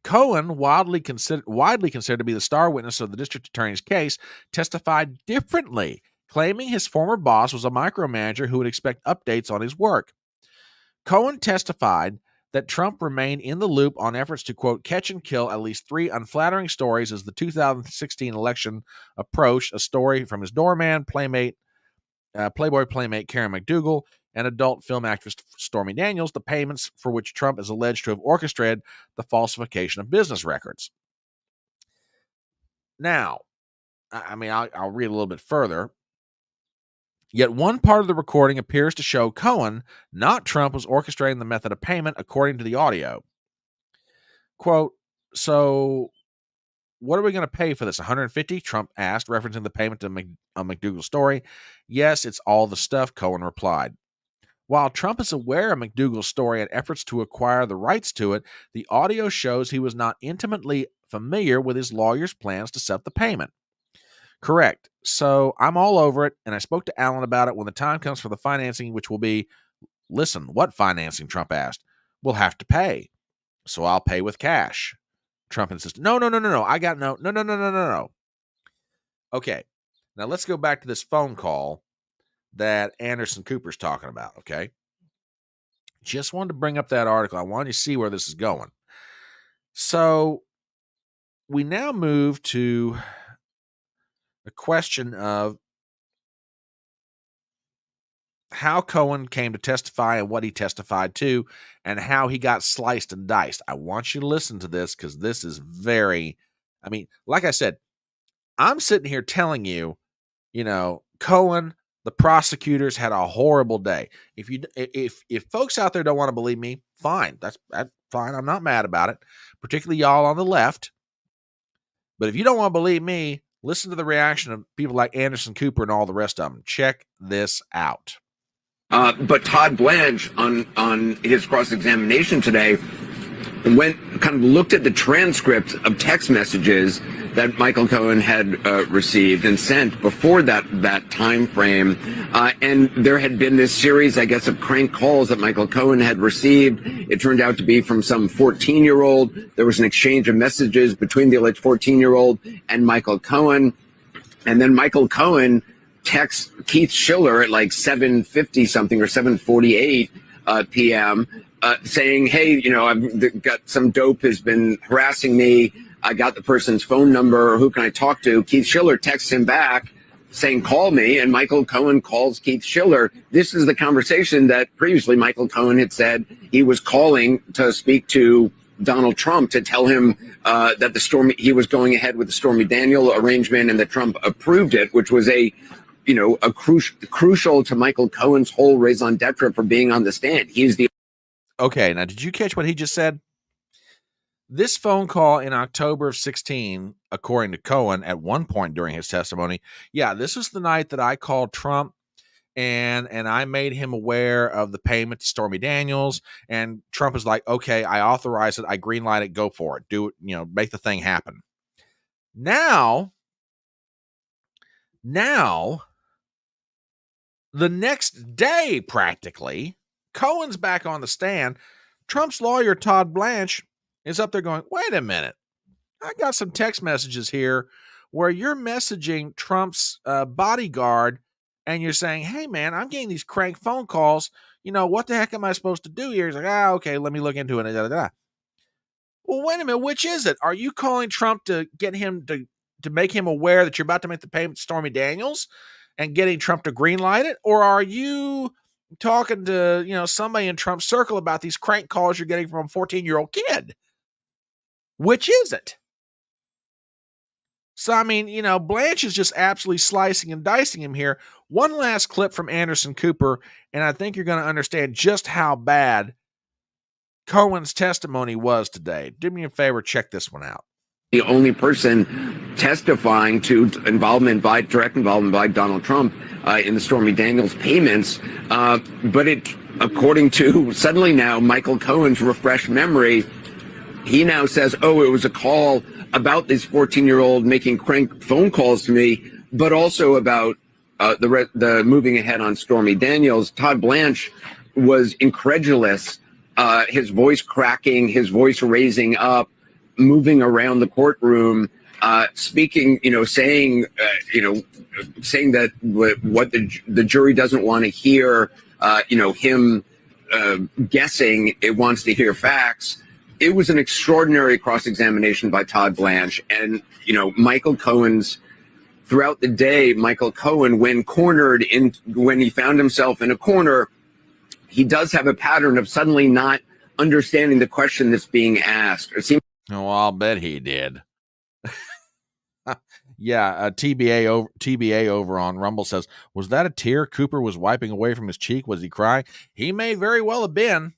Cohen, widely considered to be the star witness of the district attorney's case, testified differently, claiming his former boss was a micromanager who would expect updates on his work. Cohen testified that Trump remained in the loop on efforts to, quote, catch and kill at least 3 unflattering stories as the 2016 election approached, a story from his doorman, Playboy playmate Karen McDougal, and adult film actress Stormy Daniels, the payments for which Trump is alleged to have orchestrated the falsification of business records. Now, I'll read a little bit further. Yet one part of the recording appears to show Cohen, not Trump, was orchestrating the method of payment according to the audio. Quote, so what are we going to pay for this? $150? Trump asked, referencing the payment to McDougal's story. Yes, it's all the stuff, Cohen replied. While Trump is aware of McDougal's story and efforts to acquire the rights to it, the audio shows he was not intimately familiar with his lawyer's plans to set the payment. Correct. So I'm all over it, and I spoke to Alan about it when the time comes for the financing, which will be, listen, what financing, Trump asked. We'll have to pay. So I'll pay with cash. Trump insisted, no. I got no. Okay. Now let's go back to this phone call that Anderson Cooper's talking about, okay? Just wanted to bring up that article. I wanted to see where this is going. So we now move to a question of how Cohen came to testify and what he testified to and how he got sliced and diced. I want you to listen to this because this is very, I mean, like I said, I'm sitting here telling you, Cohen, the prosecutors had a horrible day. If folks out there don't want to believe me, fine. That's fine. I'm not mad about it, particularly y'all on the left. But if you don't want to believe me, listen to the reaction of people like Anderson Cooper and all the rest of them. Check this out. But Todd Blanche on his cross-examination today looked at the transcript of text messages that Michael Cohen had received and sent before that time frame, and there had been this series, I guess, of crank calls that Michael Cohen had received. It turned out to be from some 14-year-old. There was an exchange of messages between the alleged 14-year-old and Michael Cohen, and then Michael Cohen texts Keith Schiller at like 7:50 something or 7:48 p.m. Saying, hey, I've got some dope has been harassing me. I got the person's phone number. Who can I talk to? Keith Schiller texts him back saying, call me. And Michael Cohen calls Keith Schiller. This is the conversation that previously Michael Cohen had said he was calling to speak to Donald Trump to tell him that he was going ahead with the Stormy Daniels arrangement and that Trump approved it, which was a crucial to Michael Cohen's whole raison d'etre for being on the stand. He's the Okay, now did you catch what he just said? This phone call in October of 16, according to Cohen, at one point during his testimony, this was the night that I called Trump and I made him aware of the payment to Stormy Daniels, and Trump is like, okay, I authorize it, I greenlight it, go for it, do it, make the thing happen. Now, the next day, practically, Cohen's back on the stand. Trump's lawyer, Todd Blanche, is up there going, wait a minute. I got some text messages here where you're messaging Trump's bodyguard and you're saying, hey, man, I'm getting these crank phone calls. What the heck am I supposed to do here? He's like, okay, let me look into it. Well, wait a minute. Which is it? Are you calling Trump to get him to make him aware that you're about to make the payment to Stormy Daniels and getting Trump to greenlight it? Or are you talking to, somebody in Trump's circle about these crank calls you're getting from a 14-year-old kid? Which is it? So, Blanche is just absolutely slicing and dicing him here. One last clip from Anderson Cooper, and I think you're going to understand just how bad Cohen's testimony was today. Do me a favor, check this one out. The only person testifying to direct involvement by Donald Trump in the Stormy Daniels payments. But according to suddenly now Michael Cohen's refreshed memory, he now says, it was a call about this 14-year-old making crank phone calls to me, but also about the moving ahead on Stormy Daniels. Todd Blanche was incredulous, his voice cracking, his voice raising up, moving around the courtroom, speaking, saying that what the jury doesn't want to hear, him guessing, it wants to hear facts. It was an extraordinary cross-examination by Todd Blanche. And, Michael Cohen's, throughout the day, Michael Cohen, when he found himself in a corner, he does have a pattern of suddenly not understanding the question that's being asked. Oh, I'll bet he did. TBA over on Rumble says, was that a tear Cooper was wiping away from his cheek? Was he crying? He may very well have been.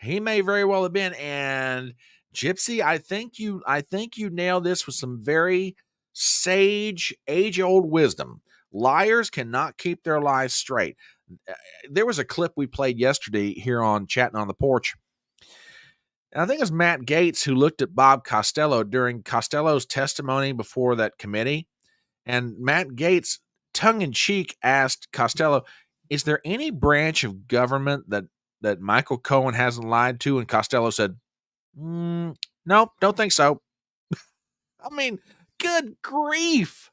And Gypsy, I think you nailed this with some very sage, age-old wisdom. Liars cannot keep their lies straight. There was a clip we played yesterday here on Chattin on the Porch. And I think it was Matt Gaetz who looked at Bob Costello during Costello's testimony before that committee. And Matt Gaetz, tongue-in-cheek, asked Costello, is there any branch of government that Michael Cohen hasn't lied to? And Costello said, no, don't think so. I mean, good grief.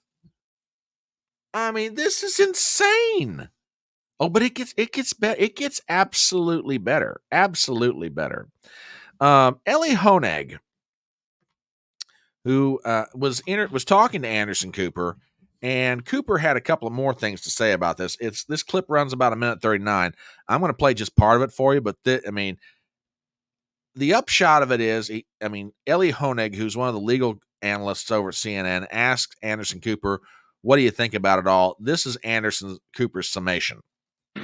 I mean, this is insane. Oh, but it gets better. It gets absolutely better. Absolutely better. Ellie Honig, who was talking to Anderson Cooper, and Cooper had a couple of more things to say about this. This clip runs about 1:39. I'm going to play just part of it for you, but the upshot of it is, Ellie Honig, who's one of the legal analysts over at CNN, asked Anderson Cooper, what do you think about it all? This is Anderson Cooper's summation.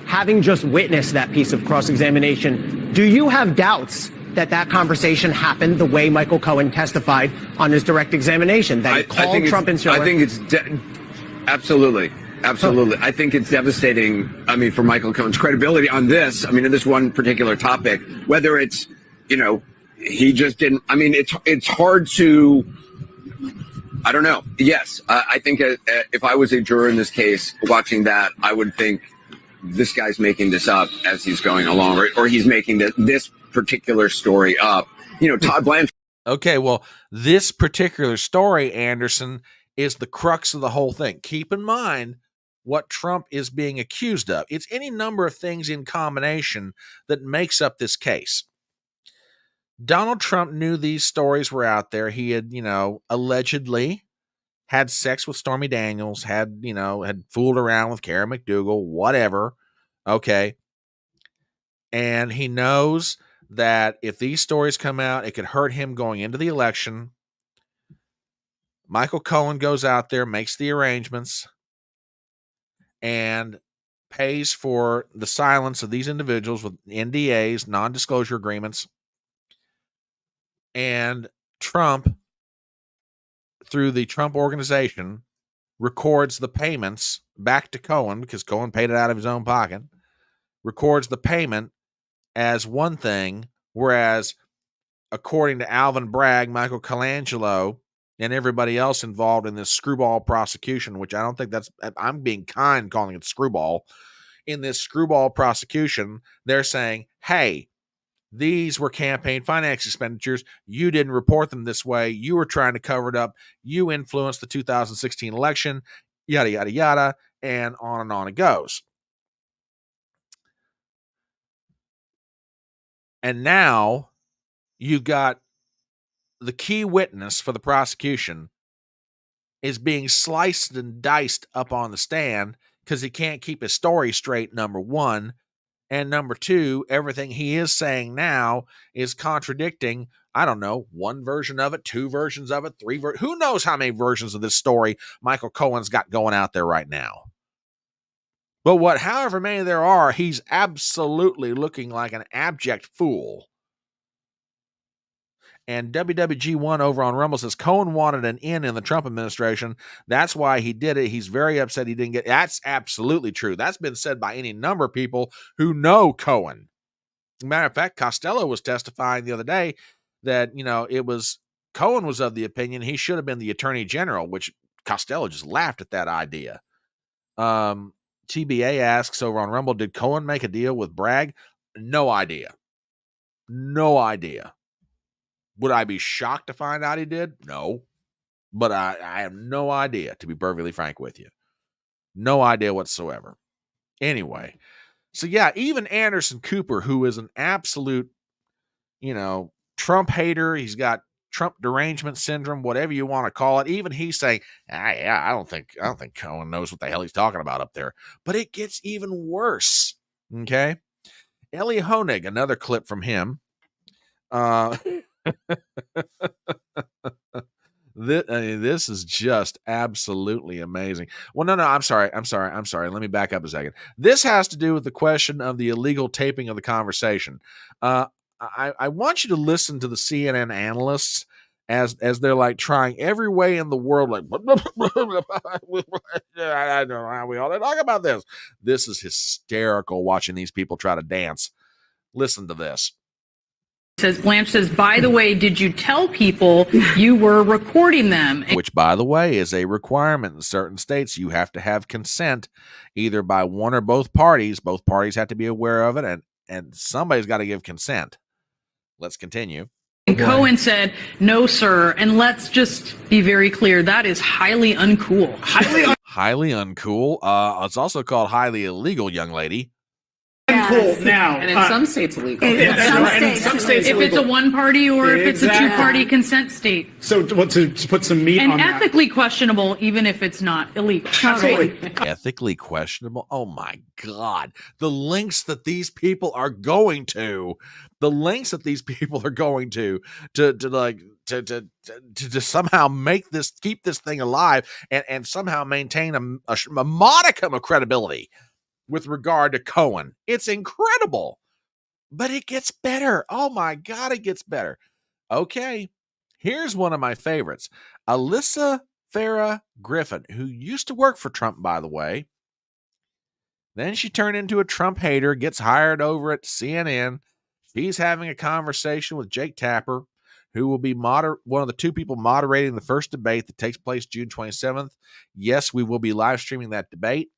Having just witnessed that piece of cross-examination, do you have doubts that conversation happened the way Michael Cohen testified on his direct examination, that he called Trump insular? I think it's absolutely. I think it's devastating, for Michael Cohen's credibility on this, in this one particular topic, whether it's, he just didn't, it's hard to, I don't know. Yes, I think if I was a juror in this case watching that, I would think this guy's making this up as he's going along, or he's making this particular story up. Todd Blanchard. Okay, well, this particular story, Anderson, is the crux of the whole thing. Keep in mind what Trump is being accused of. It's any number of things in combination that makes up this case. Donald Trump knew these stories were out there. He had, allegedly had sex with Stormy Daniels, had fooled around with Karen McDougal, whatever. Okay. And he knows that if these stories come out, it could hurt him going into the election. Michael Cohen goes out there, makes the arrangements, and pays for the silence of these individuals with NDAs, non-disclosure agreements. And Trump, through the Trump organization, records the payments back to Cohen, because Cohen paid it out of his own pocket, records the payment as one thing, whereas according to Alvin Bragg, Michael Colangelo, and everybody else involved in this screwball prosecution, which I don't think I'm being kind calling it screwball. In this screwball prosecution, they're saying, hey, these were campaign finance expenditures. You didn't report them this way. You were trying to cover it up. You influenced the 2016 election, yada, yada, yada, and on it goes. And now you've got the key witness for the prosecution is being sliced and diced up on the stand because he can't keep his story straight, number one. And number two, everything he is saying now is contradicting, I don't know, one version of it, two versions of it, who knows how many versions of this story Michael Cohen's got going out there right now. But however many there are, he's absolutely looking like an abject fool. And WWG1 over on Rumble says Cohen wanted an in the Trump administration. That's why he did it. He's very upset he didn't get. That's absolutely true. That's been said by any number of people who know Cohen. Matter of fact, Costello was testifying the other day that, Cohen was of the opinion he should have been the attorney general, which Costello just laughed at that idea. TBA asks over on Rumble, did Cohen make a deal with Bragg? No idea. No idea. Would I be shocked to find out he did? No. But I have no idea, to be perfectly frank with you. No idea whatsoever. Anyway, so yeah, even Anderson Cooper, who is an absolute, Trump hater, he's got Trump derangement syndrome, whatever you want to call it. Even he's saying, I don't think Cohen knows what the hell he's talking about up there. But it gets even worse. Okay. Ellie Honig, another clip from him. This is just absolutely amazing. Well, no, I'm sorry. Let me back up a second. This has to do with the question of the illegal taping of the conversation. I want you to listen to the CNN analysts as they're like trying every way in the world, like I don't know how we all talk about this. This is hysterical watching these people try to dance. Listen to this. Blanche says, by the way, did you tell people you were recording them? Which, by the way, is a requirement in certain states. You have to have consent either by one or both parties. Both parties have to be aware of it, and somebody's got to give consent. Let's continue. And Cohen said, no, sir. And let's just be very clear. That is highly uncool. Highly uncool. It's also called highly illegal, young lady. Cool now. And in some states illegal. In some states if it's a one party or if it's a two party consent state. So to put some meat and on that. ethically questionable, even if it's not illegal. Absolutely. Ethically questionable. Oh my God. The lengths that these people are going to. To somehow keep this thing alive and somehow maintain a modicum of credibility with regard to Cohen. It's incredible, but it gets better. Oh my God, it gets better. Okay, here's one of my favorites. Alyssa Farah Griffin, who used to work for Trump, by the way. Then she turned into a Trump hater, gets hired over at CNN. She's having a conversation with Jake Tapper, who will be one of the two people moderating the first debate that takes place June 27th. Yes, we will be live streaming that debate.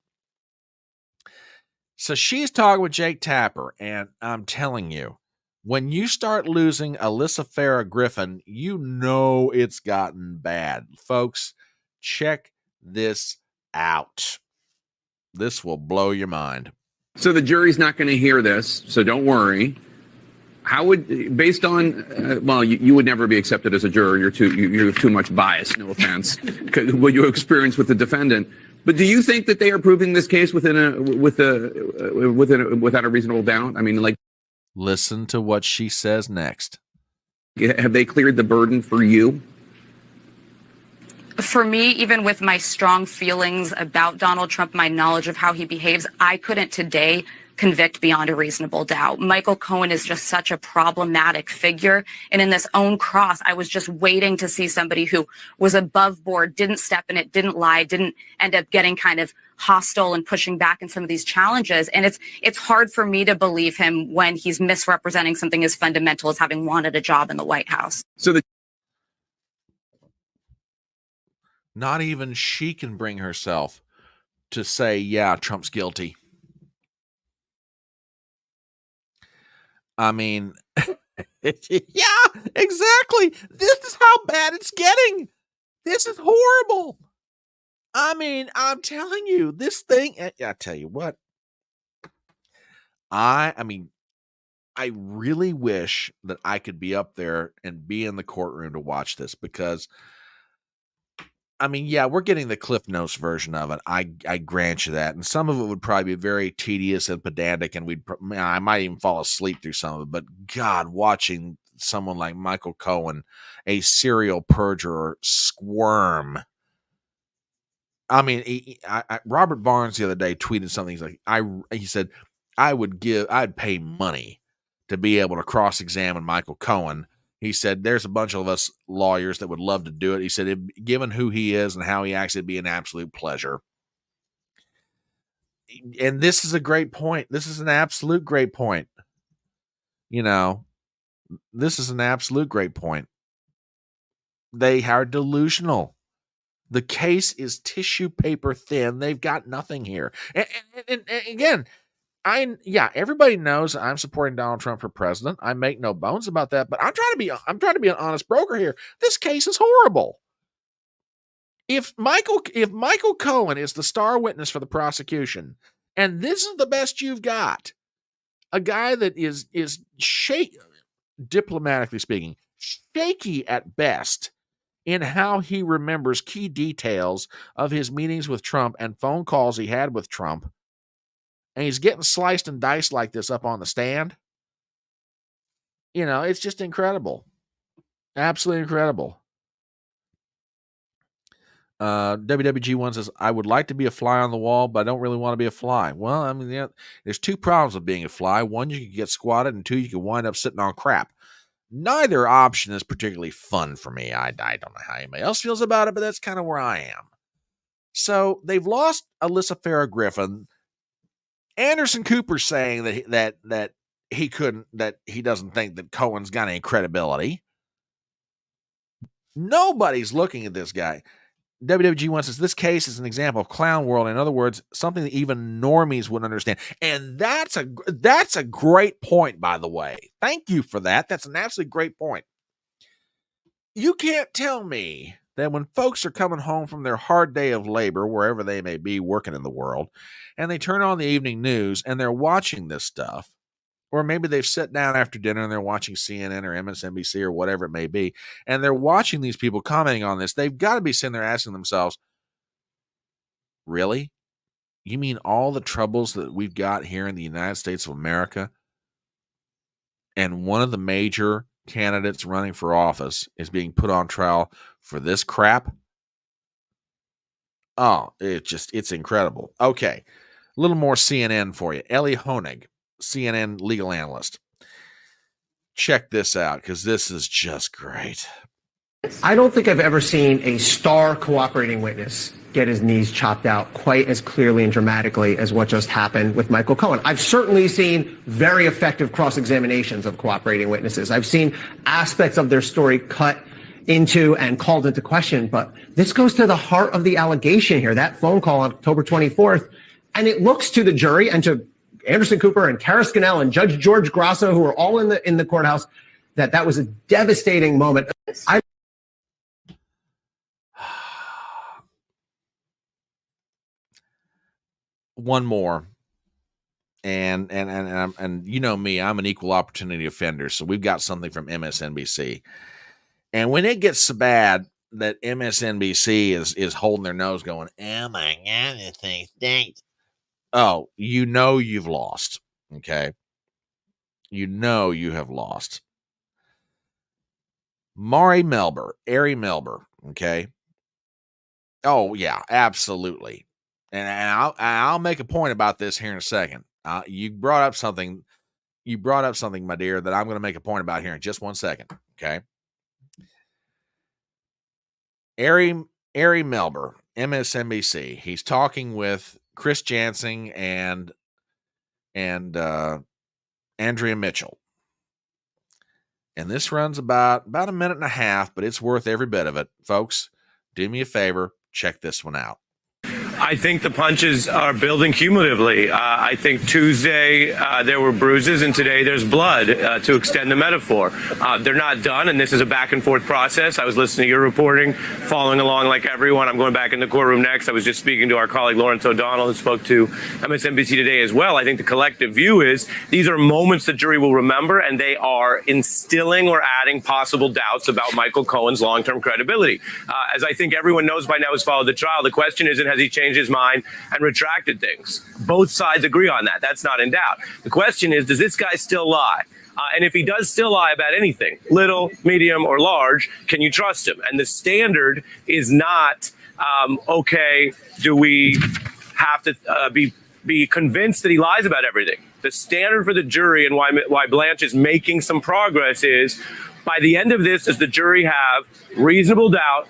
So she's talking with Jake Tapper, and I'm telling you, when you start losing Alyssa Farah Griffin, you know it's gotten bad. Folks, check this out. This will blow your mind. So the jury's not going to hear this, so don't worry. How would, based on, you would never be accepted as a juror. You have too much bias. No offense, what you experience with the defendant. But do you think that they are proving this case without a reasonable doubt? I mean, like, listen to what she says next. Have they cleared the burden for you? For me, even with my strong feelings about Donald Trump, my knowledge of how he behaves, I couldn't today convict beyond a reasonable doubt. Michael Cohen is just such a problematic figure. And in this own cross, I was just waiting to see somebody who was above board, didn't step in it, didn't lie, didn't end up getting kind of hostile and pushing back in some of these challenges. And it's hard for me to believe him when he's misrepresenting something as fundamental as having wanted a job in the White House. So not even she can bring herself to say, yeah, Trump's guilty. I mean, yeah, exactly. This is how bad it's getting. This is horrible. I mean, I'm telling you, this thing, I tell you what, I really wish that I could be up there and be in the courtroom to watch this because, I mean, yeah, we're getting the Cliff Notes version of it. I grant you that. And some of it would probably be very tedious and pedantic, and I might even fall asleep through some of it. But God, watching someone like Michael Cohen, a serial perjurer, squirm. I mean, Robert Barnes the other day tweeted something. He's like, he said, I'd pay money to be able to cross-examine Michael Cohen. He said, there's a bunch of us lawyers that would love to do it. He said, given who he is and how he acts, it'd be an absolute pleasure. And this is a great point. This is an absolute great point. You know, this is an absolute great point. They are delusional. The case is tissue paper thin. They've got nothing here. And again, everybody knows I'm supporting Donald Trump for president. I make no bones about that, but I'm trying to be an honest broker here. This case is horrible. If Michael Cohen is the star witness for the prosecution, and this is the best you've got, a guy that is diplomatically speaking, shaky at best in how he remembers key details of his meetings with Trump and phone calls he had with Trump, and he's getting sliced and diced like this up on the stand. You know, it's just incredible. Absolutely incredible. WWG1 says, I would like to be a fly on the wall, but I don't really want to be a fly. Well, I mean, there's two problems with being a fly. One, you can get squatted, and two, you can wind up sitting on crap. Neither option is particularly fun for me. I don't know how anybody else feels about it, but that's kind of where I am. So they've lost Alyssa Farah Griffin. Anderson Cooper saying that he doesn't think that Cohen's got any credibility. Nobody's looking at this guy. WWG1 says this case is an example of clown world. In other words, something that even normies would understand. And that's a great point, by the way. Thank you for that. That's an absolutely great point. You can't tell me that when folks are coming home from their hard day of labor, wherever they may be working in the world, and they turn on the evening news and they're watching this stuff, or maybe they've sat down after dinner and they're watching CNN or MSNBC or whatever it may be, and they're watching these people commenting on this, they've got to be sitting there asking themselves, really? You mean all the troubles that we've got here in the United States of America, and one of the major candidates running for office is being put on trial for this crap? Oh, it's incredible. Okay, a little more CNN for you. Ellie Honig, CNN legal analyst. Check this out, because this is just great. I don't think I've ever seen a star cooperating witness get his knees chopped out quite as clearly and dramatically as what just happened with Michael Cohen. I've certainly seen very effective cross-examinations of cooperating witnesses. I've seen aspects of their story cut into and called into question, but this goes to the heart of the allegation here, that phone call on October 24th, and it looks to the jury and to Anderson Cooper and Kara Scannell and Judge George Grasso, who are all in the courthouse, that was a devastating moment. One more, and you know me, I'm an equal opportunity offender, so we've got something from MSNBC, and when it gets so bad that MSNBC is holding their nose, going, "Oh my God, this thing stinks." Oh, you know you've lost. Okay, you know you have lost. Ari Melber. Okay. Oh yeah, absolutely. And I'll make a point about this here in a second. You brought up something, my dear, that I'm going to make a point about here in just 1 second. Okay. Ari Melber, MSNBC. He's talking with Chris Jansing and Andrea Mitchell. And this runs about a minute and a half, but it's worth every bit of it. Folks, do me a favor, check this one out. I think the punches are building cumulatively. I think Tuesday there were bruises, and today there's blood, to extend the metaphor. They're not done, and this is a back and forth process. I was listening to your reporting, following along like everyone. I'm going back in the courtroom next. I was just speaking to our colleague Lawrence O'Donnell, who spoke to MSNBC today as well. I think the collective view is these are moments the jury will remember, and they are instilling or adding possible doubts about Michael Cohen's long-term credibility. As I think everyone knows by now who's followed the trial, the question isn't has he changed his mind and retracted things. Both sides agree on that. That's not in doubt. The question is, does this guy still lie? And if he does still lie about anything, little, medium, or large, can you trust him? And the standard is not, okay, do we have to be convinced that he lies about everything? The standard for the jury and why Blanche is making some progress is, by the end of this, does the jury have reasonable doubt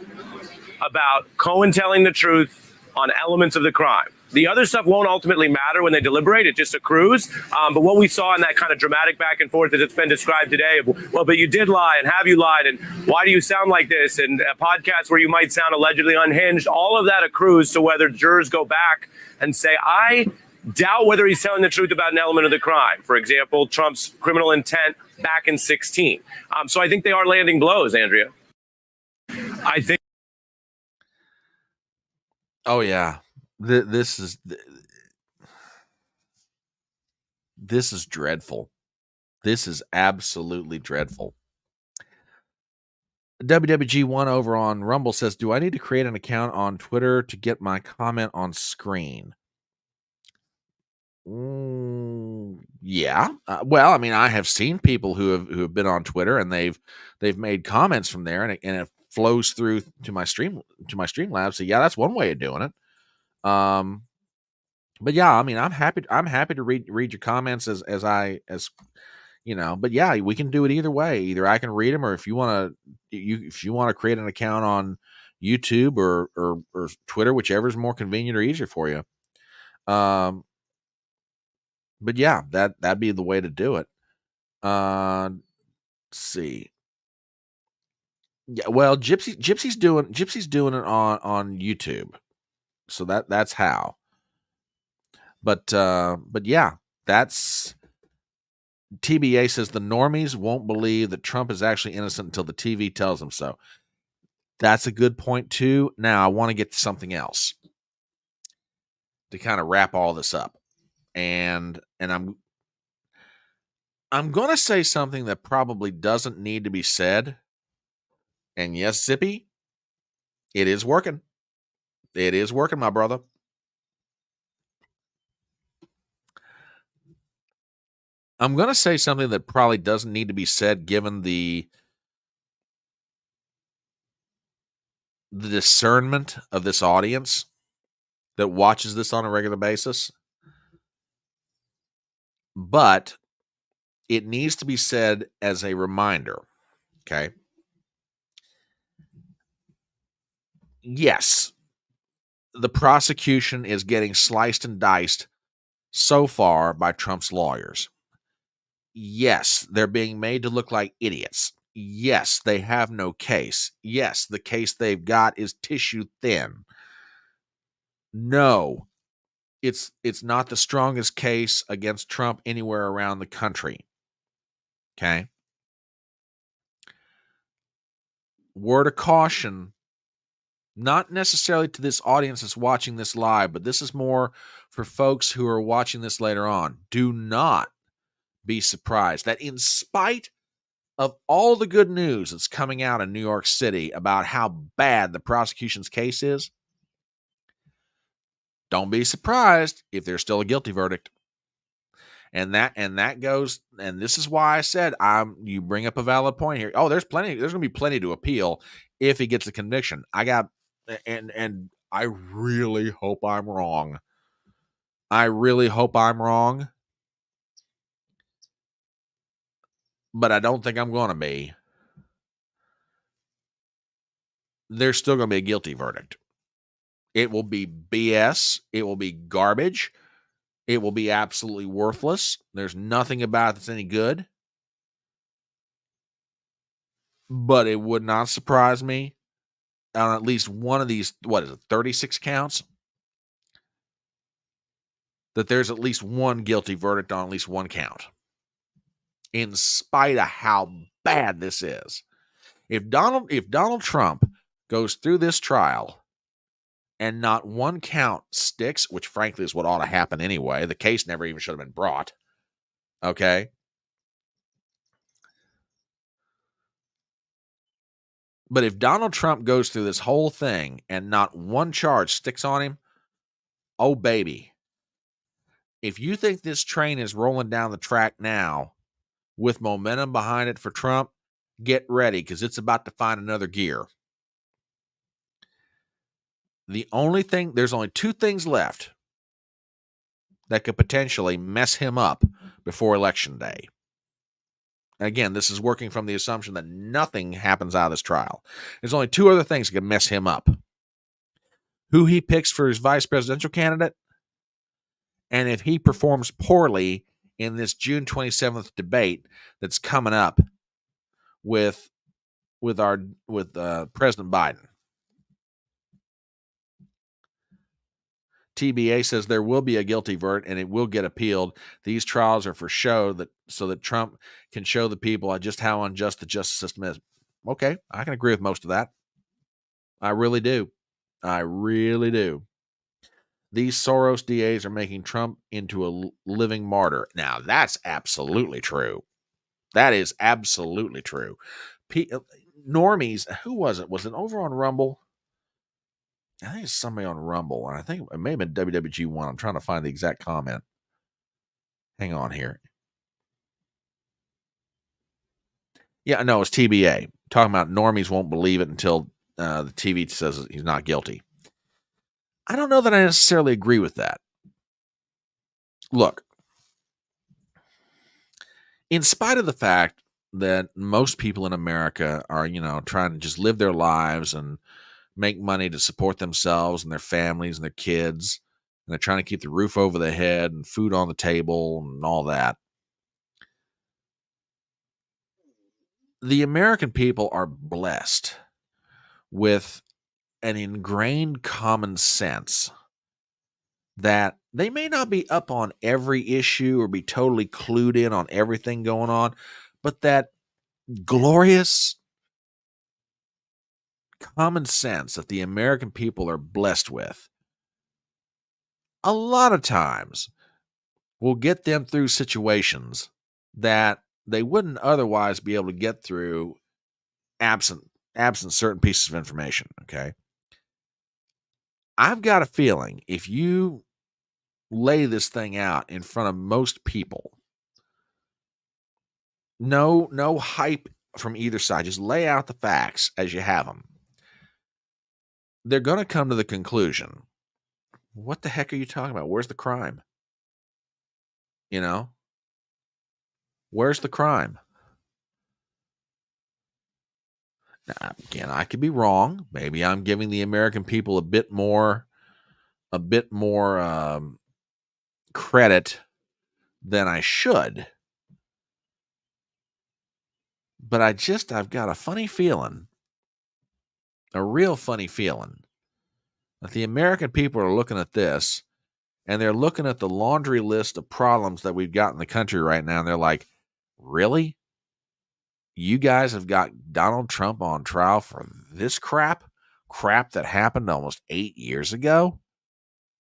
about Cohen telling the truth on elements of the crime? The other stuff won't ultimately matter when they deliberate. It just accrues. But what we saw in that kind of dramatic back and forth as it's been described today, well, but you did lie, and have you lied, and why do you sound like this, and a podcast where you might sound allegedly unhinged, all of that accrues to whether jurors go back and say, I doubt whether he's telling the truth about an element of the crime. For example, Trump's criminal intent back in 2016. So I think they are landing blows, Andrea. I think. Oh yeah, this is dreadful. This is absolutely dreadful. WWG1 over on Rumble says, "Do I need to create an account on Twitter to get my comment on screen?" Yeah. Well, I mean, I have seen people who have been on Twitter and they've made comments from there, and it flows through to my Streamlabs. So yeah, that's one way of doing it. But yeah, I mean, I'm happy to read your comments as But yeah, we can do it either way. Either I can read them, or if you want to create an account on YouTube or Twitter, whichever is more convenient or easier for you. But yeah, that'd be the way to do it. Let's see. Yeah, well, Gypsy's doing it on YouTube, so that's how. But yeah, that's TBA says the normies won't believe that Trump is actually innocent until the TV tells them so. That's a good point too. Now I want to get to something else to kind of wrap all this up, and I'm going to say something that probably doesn't need to be said. And yes, Zippy, it is working. It is working, my brother. I'm going to say something that probably doesn't need to be said given the discernment of this audience that watches this on a regular basis. But it needs to be said as a reminder, okay? Yes, the prosecution is getting sliced and diced so far by Trump's lawyers. Yes, they're being made to look like idiots. Yes, they have no case. Yes, the case they've got is tissue thin. No, it's not the strongest case against Trump anywhere around the country. Okay? Word of caution, not necessarily to this audience that's watching this live, but this is more for folks who are watching this later on. Do not be surprised that in spite of all the good news that's coming out in New York City about how bad the prosecution's case is, don't be surprised if there's still a guilty verdict. And that goes, and this is why I said you bring up a valid point here. Oh, there's going to be plenty to appeal if he gets a conviction. And I really hope I'm wrong. I really hope I'm wrong. But I don't think I'm going to be. There's still going to be a guilty verdict. It will be BS. It will be garbage. It will be absolutely worthless. There's nothing about it that's any good. But it would not surprise me on at least one of these, 36 counts, that there's at least one guilty verdict on at least one count. In spite of how bad this is. If Donald Trump goes through this trial and not one count sticks, which frankly is what ought to happen anyway, the case never even should have been brought. Okay? But if Donald Trump goes through this whole thing and not one charge sticks on him, oh baby. If you think this train is rolling down the track now with momentum behind it for Trump, get ready because it's about to find another gear. There's only two things left that could potentially mess him up before Election Day. And again, this is working from the assumption that nothing happens out of this trial. There's only two other things that can mess him up. Who he picks for his vice presidential candidate, and if he performs poorly in this June 27th debate that's coming up with President Biden. TBA says there will be a guilty verdict and it will get appealed. These trials are for show so that Trump can show the people just how unjust the justice system is. Okay, I can agree with most of that. I really do. I really do. These Soros DAs are making Trump into a living martyr. Now, that's absolutely true. That is absolutely true. Normies, who was it? Was it over on Rumble? I think it's somebody on Rumble, and I think it may have been WWG1. I'm trying to find the exact comment. Hang on here. Yeah, no, it's TBA. Talking about normies won't believe it until the TV says he's not guilty. I don't know that I necessarily agree with that. Look, in spite of the fact that most people in America are, trying to just live their lives and make money to support themselves and their families and their kids, and they're trying to keep the roof over their head and food on the table and all that. The American people are blessed with an ingrained common sense that they may not be up on every issue or be totally clued in on everything going on, but that glorious common sense that the American people are blessed with, a lot of times will get them through situations that they wouldn't otherwise be able to get through absent certain pieces of information. Okay. I've got a feeling if you lay this thing out in front of most people, no hype from either side, just lay out the facts as you have them, they're going to come to the conclusion, what the heck are you talking about? Where's the crime? Where's the crime? Now, again, I could be wrong. Maybe I'm giving the American people a bit more credit than I should. But I've got a funny feeling, a real funny feeling, that the American people are looking at this and they're looking at the laundry list of problems that we've got in the country right now. And they're like, really? You guys have got Donald Trump on trial for this crap that happened almost 8 years ago?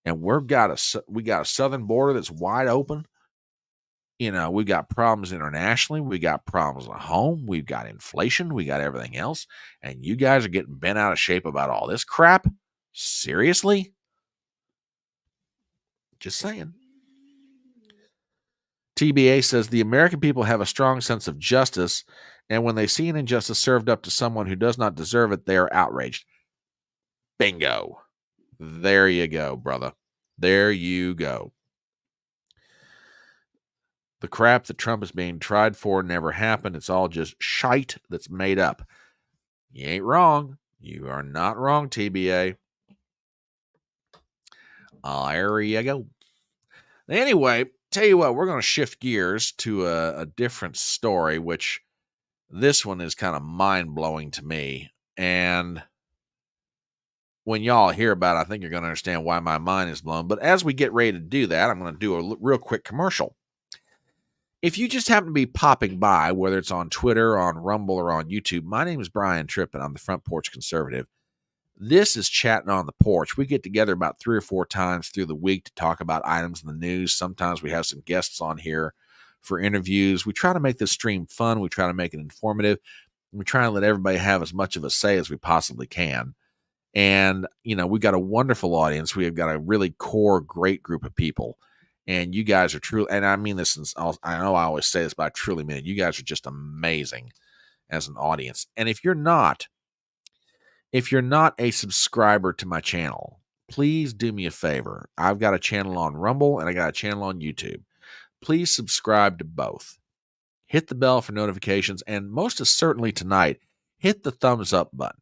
And we got a southern border that's wide open. We got problems internationally. We got problems at home. We've got inflation. We got everything else. And you guys are getting bent out of shape about all this crap? Seriously? Just saying. TBA says the American people have a strong sense of justice, and when they see an injustice served up to someone who does not deserve it, they are outraged. Bingo. There you go, brother. There you go. The crap that Trump is being tried for never happened. It's all just shite that's made up. You ain't wrong. You are not wrong, TBA. There you go. Anyway, tell you what, we're going to shift gears to a different story, which this one is kind of mind-blowing to me. And when y'all hear about it, I think you're going to understand why my mind is blown. But as we get ready to do that, I'm going to do a real quick commercial. If you just happen to be popping by, whether it's on Twitter, on Rumble, or on YouTube, my name is Brian Tripp, and I'm the Front Porch Conservative. This is Chattin on the Porch. We get together about 3 or 4 times through the week to talk about items in the news. Sometimes we have some guests on here for interviews. We try to make this stream fun. We try to make it informative. We try and let everybody have as much of a say as we possibly can. And, we've got a wonderful audience. We've got a really core, great group of people. And you guys are truly, and I mean this, I know I always say this, but I truly mean it. You guys are just amazing as an audience. And if you're not a subscriber to my channel, please do me a favor. I've got a channel on Rumble and I got a channel on YouTube. Please subscribe to both. Hit the bell for notifications, and most certainly tonight, hit the thumbs up button.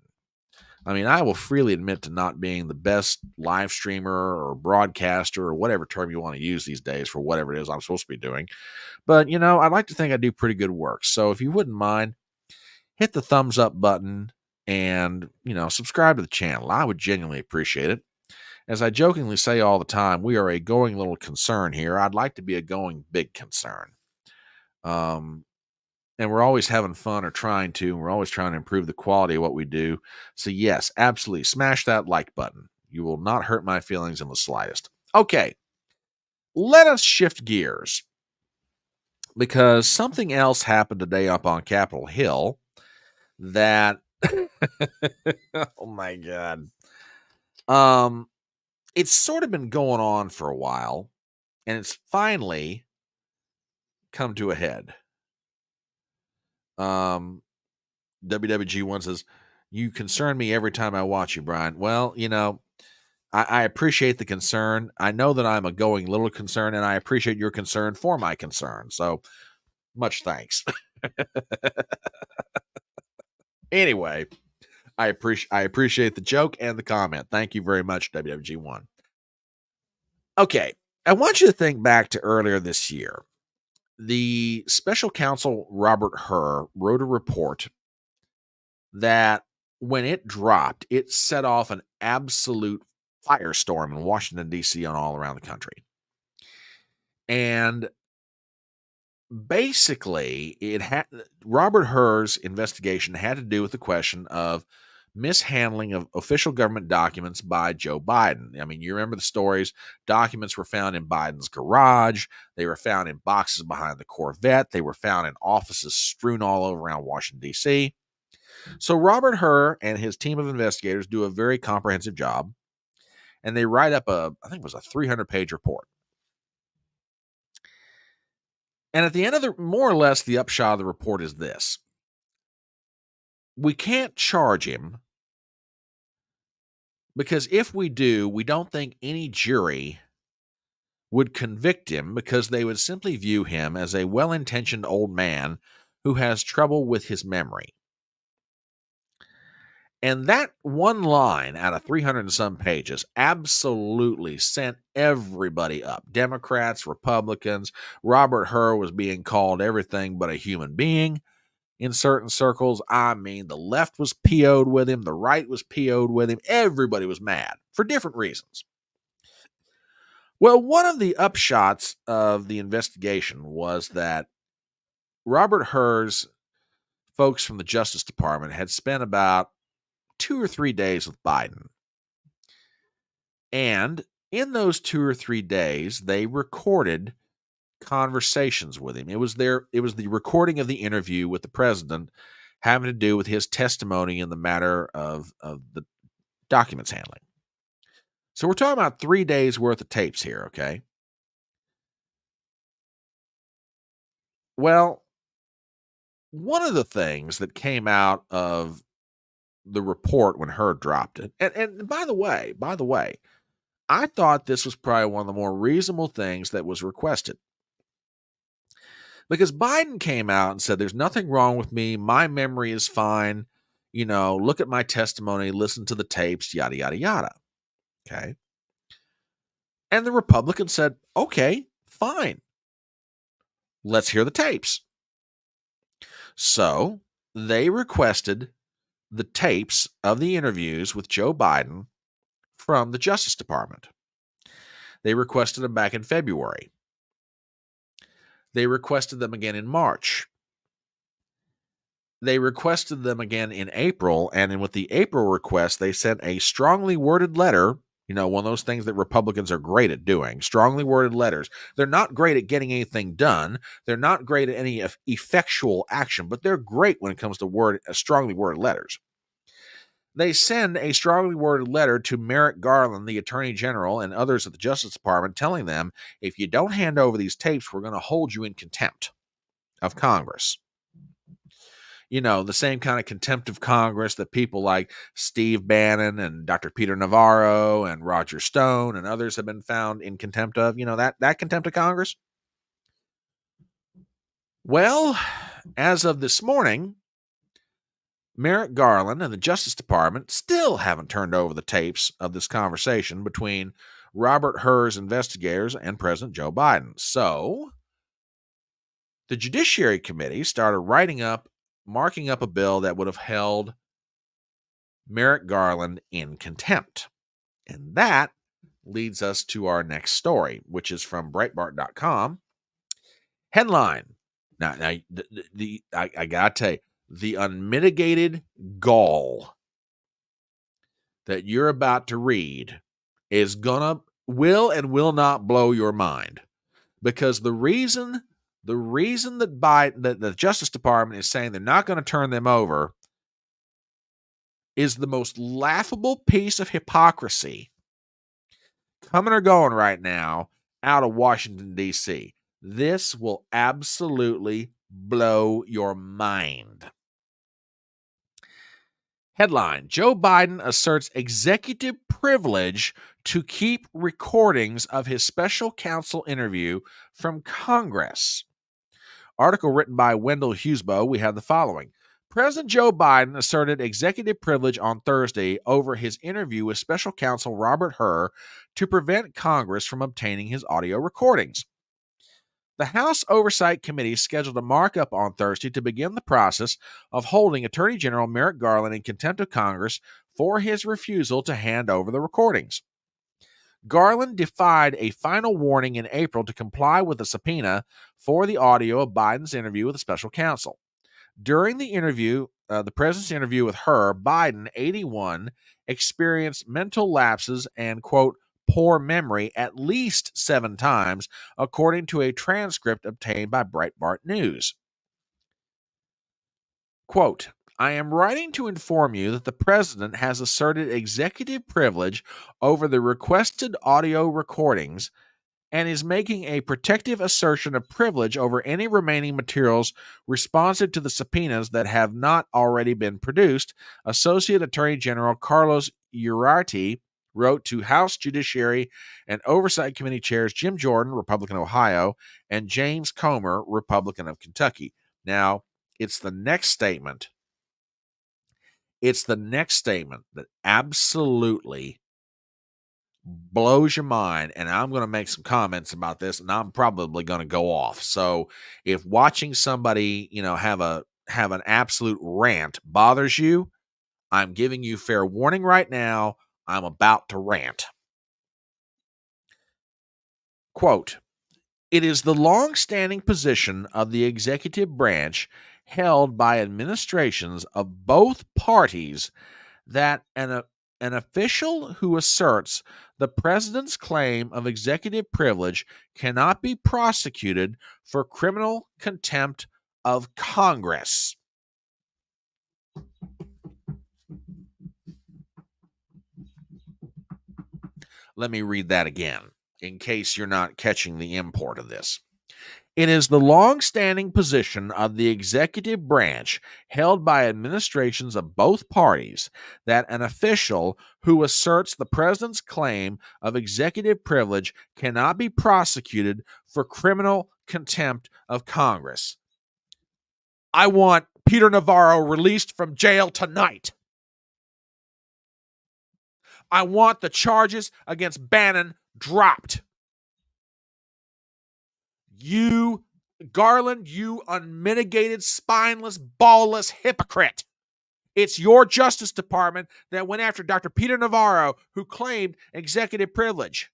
I mean, I will freely admit to not being the best live streamer or broadcaster or whatever term you want to use these days for whatever it is I'm supposed to be doing. But, I'd like to think I do pretty good work. So if you wouldn't mind, hit the thumbs up button and, subscribe to the channel. I would genuinely appreciate it. As I jokingly say all the time, we are a going little concern here. I'd like to be a going big concern. And we're always having fun or trying to, and we're always trying to improve the quality of what we do. So yes, absolutely. Smash that like button. You will not hurt my feelings in the slightest. Okay. Let us shift gears, because something else happened today up on Capitol Hill that, oh my God. It's sort of been going on for a while, and it's finally come to a head. WWG1 says, you concern me every time I watch you, Brian. Well, I appreciate the concern. I know that I'm a going little concern, and I appreciate your concern for my concern. So Much thanks. Anyway, I appreciate the joke and the comment. Thank you very much, WWG1. Okay, I want you to think back to earlier this year. The special counsel Robert Hur wrote a report that when it dropped, it set off an absolute firestorm in Washington, D.C. and all around the country. And basically, Robert Hur's investigation had to do with the question of mishandling of official government documents by Joe Biden. I mean, you remember the stories. Documents were found in Biden's garage. They were found in boxes behind the Corvette. They were found in offices strewn all over around Washington, D.C. So Robert Hur and his team of investigators do a very comprehensive job, and they write up I think it was a 300-page report. And at the end of more or less, the upshot of the report is this. We can't charge him because if we do, we don't think any jury would convict him because they would simply view him as a well-intentioned old man who has trouble with his memory. And that one line out of 300 and some pages absolutely sent everybody up. Democrats, Republicans. Robert Hur was being called everything but a human being in certain circles. I mean, the left was PO'd with him. The right was PO'd with him. Everybody was mad for different reasons. Well, one of the upshots of the investigation was that Robert Hur's folks from the Justice Department had spent about 2 or 3 days with Biden. And in those 2 or 3 days, they recorded conversations with him. It was the recording of the interview with the president having to do with his testimony in the matter of the documents handling. So we're talking about 3 days worth of tapes here, okay? Well, one of the things that came out of the report when Hur dropped it, and by the way, I thought this was probably one of the more reasonable things that was requested. Because Biden came out and said, there's nothing wrong with me. My memory is fine. You know, look at my testimony, listen to the tapes, yada, yada, yada. Okay. And the Republicans said, okay, fine. Let's hear the tapes. So they requested the tapes of the interviews with Joe Biden from the Justice Department. They requested them back in February. They requested them again in March. They requested them again in April, and with the April request, they sent a strongly worded letter, one of those things that Republicans are great at doing, strongly worded letters. They're not great at getting anything done. They're not great at any effectual action, but they're great when it comes to strongly worded letters. They send a strongly worded letter to Merrick Garland, the Attorney General, and others at the Justice Department telling them, if you don't hand over these tapes, we're going to hold you in contempt of Congress. The same kind of contempt of Congress that people like Steve Bannon and Dr. Peter Navarro and Roger Stone and others have been found in contempt of, that contempt of Congress. Well, as of this morning, Merrick Garland and the Justice Department still haven't turned over the tapes of this conversation between Robert Hur's investigators and President Joe Biden. So the Judiciary Committee started marking up a bill that would have held Merrick Garland in contempt. And that leads us to our next story, which is from Breitbart.com. Headline. Now I got to tell you, the unmitigated gall that you're about to read will and will not blow your mind, because the reason that the Justice Department is saying they're not going to turn them over is the most laughable piece of hypocrisy coming or going right now out of Washington, D.C. This will absolutely blow your mind. Headline: Joe Biden asserts executive privilege to keep recordings of his special counsel interview from Congress. Article written by Wendell Husebo, we have the following. President Joe Biden asserted executive privilege on Thursday over his interview with special counsel Robert Hur to prevent Congress from obtaining his audio recordings. The House Oversight Committee scheduled a markup on Thursday to begin the process of holding Attorney General Merrick Garland in contempt of Congress for his refusal to hand over the recordings. Garland defied a final warning in April to comply with a subpoena for the audio of Biden's interview with the special counsel. During the interview, the president's interview with her, Biden, 81, experienced mental lapses and, quote, poor memory at least 7 times, according to a transcript obtained by Breitbart News. Quote, I am writing to inform you that the president has asserted executive privilege over the requested audio recordings and is making a protective assertion of privilege over any remaining materials responsive to the subpoenas that have not already been produced, Associate Attorney General Carlos Uriarte wrote to House Judiciary and Oversight Committee chairs Jim Jordan, Republican of Ohio, and James Comer, Republican of Kentucky. Now, it's the next statement. It's the next statement that absolutely blows your mind, and I'm going to make some comments about this, and I'm probably going to go off. So if watching somebody, have an absolute rant bothers you, I'm giving you fair warning right now. I'm about to rant. Quote, it is the long-standing position of the executive branch held by administrations of both parties that an official who asserts the president's claim of executive privilege cannot be prosecuted for criminal contempt of Congress. Let me read that again, in case you're not catching the import of this. It is the long-standing position of the executive branch held by administrations of both parties that an official who asserts the president's claim of executive privilege cannot be prosecuted for criminal contempt of Congress. I want Peter Navarro released from jail tonight. I want the charges against Bannon dropped. You, Garland, you unmitigated, spineless, ballless hypocrite. It's your Justice Department that went after Dr. Peter Navarro, who claimed executive privilege.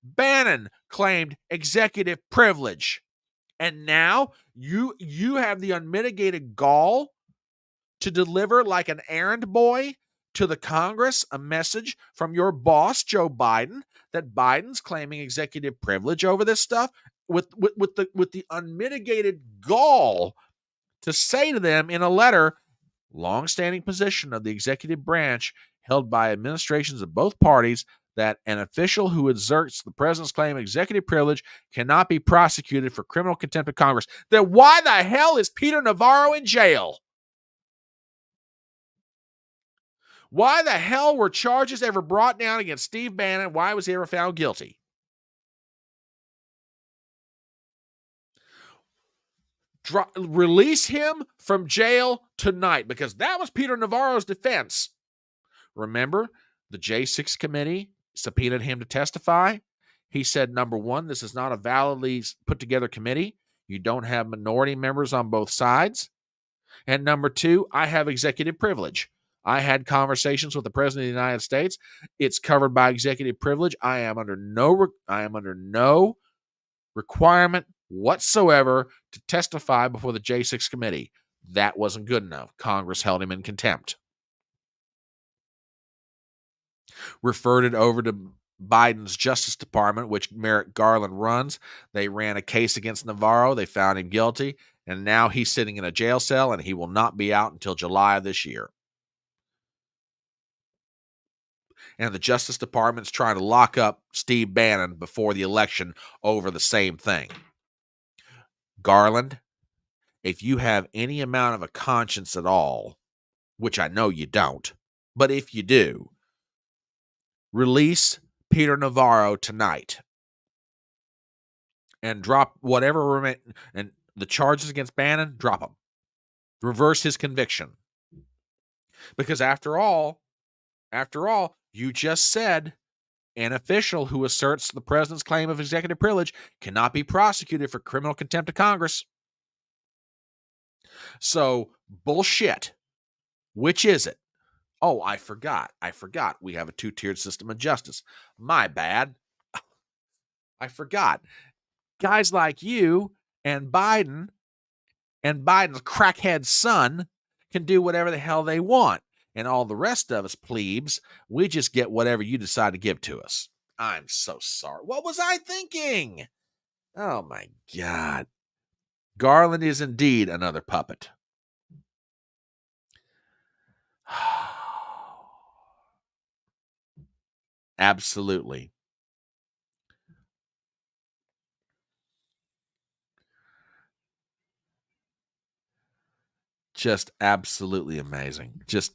Bannon claimed executive privilege. And now you have the unmitigated gall to deliver like an errand boy to the Congress a message from your boss, Joe Biden, that Biden's claiming executive privilege over this stuff, with the unmitigated gall to say to them in a letter, long-standing position of the executive branch held by administrations of both parties that an official who exerts the president's claim of executive privilege cannot be prosecuted for criminal contempt of Congress. Then why the hell is Peter Navarro in jail? Why the hell were charges ever brought down against Steve Bannon? Why was he ever found guilty? Release him from jail tonight, because that was Peter Navarro's defense. Remember, the J6 committee subpoenaed him to testify. He said, number one, this is not a validly put together committee. You don't have minority members on both sides. And number two, I have executive privilege. I had conversations with the President of the United States. It's covered by executive privilege. I am under no requirement whatsoever to testify before the J6 committee. That wasn't good enough. Congress held him in contempt. Referred it over to Biden's Justice Department, which Merrick Garland runs. They ran a case against Navarro. They found him guilty, and now he's sitting in a jail cell, and he will not be out until July of this year. And the Justice Department's trying to lock up Steve Bannon before the election over the same thing. Garland, if you have any amount of a conscience at all, which I know you don't, but if you do, release Peter Navarro tonight and drop whatever and the charges against Bannon, drop them. Reverse his conviction. Because after all, you just said an official who asserts the president's claim of executive privilege cannot be prosecuted for criminal contempt of Congress. So, bullshit. Which is it? Oh, I forgot. We have a two-tiered system of justice. My bad. I forgot. Guys like you and Biden's crackhead son can do whatever the hell they want. And all the rest of us plebes, we just get whatever you decide to give to us. I'm so sorry. What was I thinking? Oh, my God. Garland is indeed another puppet. Absolutely. Just absolutely amazing. Just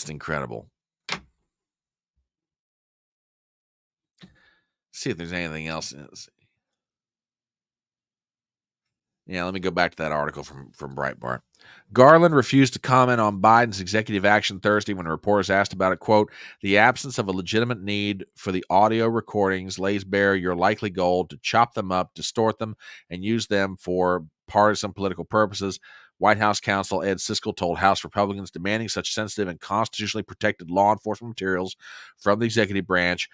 incredible. See if there's anything else. Yeah, let me go back to that article from Breitbart. Garland refused to comment on Biden's executive action Thursday when reporters asked about it. Quote, the absence of a legitimate need for the audio recordings lays bare your likely goal to chop them up, distort them, and use them for partisan political purposes. White House counsel Ed Siskel told House Republicans demanding such sensitive and constitutionally protected law enforcement materials from the executive branch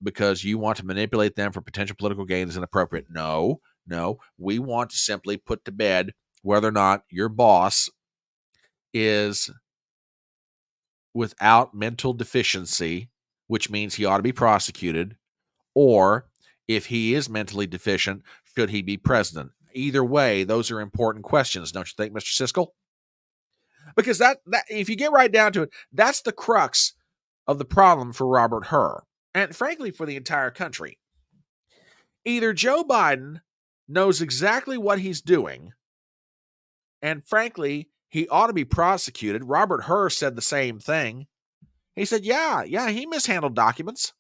because you want to manipulate them for potential political gain is inappropriate. No, we want to simply put to bed whether or not your boss is without mental deficiency, which means he ought to be prosecuted, or if he is mentally deficient, should he be president? Either way, those are important questions, don't you think, Mr. Siskel? Because that if you get right down to it, that's the crux of the problem for Robert Hur, and frankly for the entire country. Either Joe Biden knows exactly what he's doing, and frankly, he ought to be prosecuted. Robert Hur said the same thing. He said, yeah, he mishandled documents.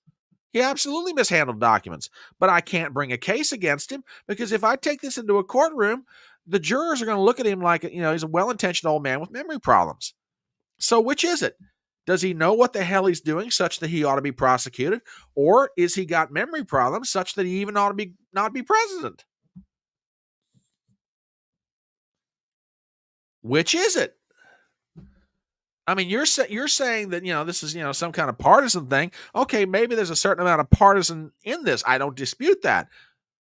He absolutely mishandled documents, but I can't bring a case against him because if I take this into a courtroom, the jurors are going to look at him like, he's a well-intentioned old man with memory problems. So which is it? Does he know what the hell he's doing such that he ought to be prosecuted? Or is he got memory problems such that he even ought to not be president? Which is it? I mean, you're saying that, this is, some kind of partisan thing. Okay, maybe there's a certain amount of partisan in this. I don't dispute that.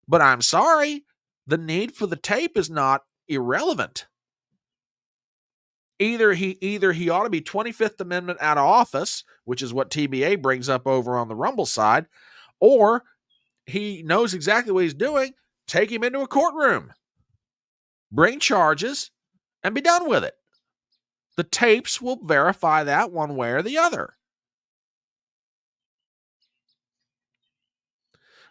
But I'm sorry, the need for the tape is not irrelevant. Either he ought to be 25th Amendment out of office, which is what TBA brings up over on the Rumble side, or he knows exactly what he's doing. Take him into a courtroom, bring charges, and be done with it. The tapes will verify that one way or the other.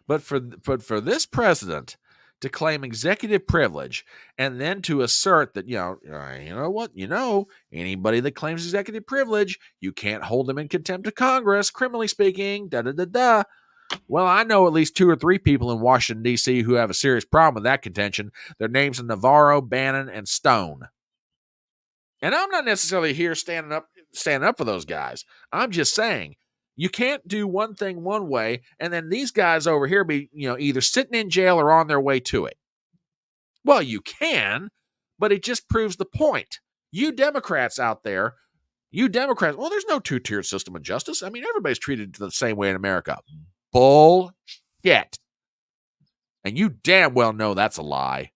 But for this president to claim executive privilege and then to assert that, anybody that claims executive privilege, you can't hold them in contempt of Congress, criminally speaking, Well, I know at least 2 or 3 people in Washington, D.C. who have a serious problem with that contention. Their names are Navarro, Bannon, and Stone. And I'm not necessarily here standing up for those guys. I'm just saying, you can't do one thing one way, and then these guys over here be, either sitting in jail or on their way to it. Well, you can, but it just proves the point. You Democrats out there, well, there's no two-tiered system of justice. I mean, everybody's treated the same way in America. Bullshit. And you damn well know that's a lie.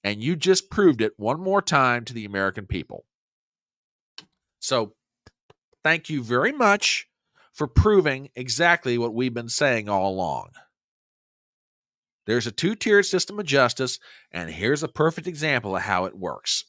And you just proved it one more time to the American people. So, thank you very much for proving exactly what we've been saying all along. There's a two-tiered system of justice, and here's a perfect example of how it works.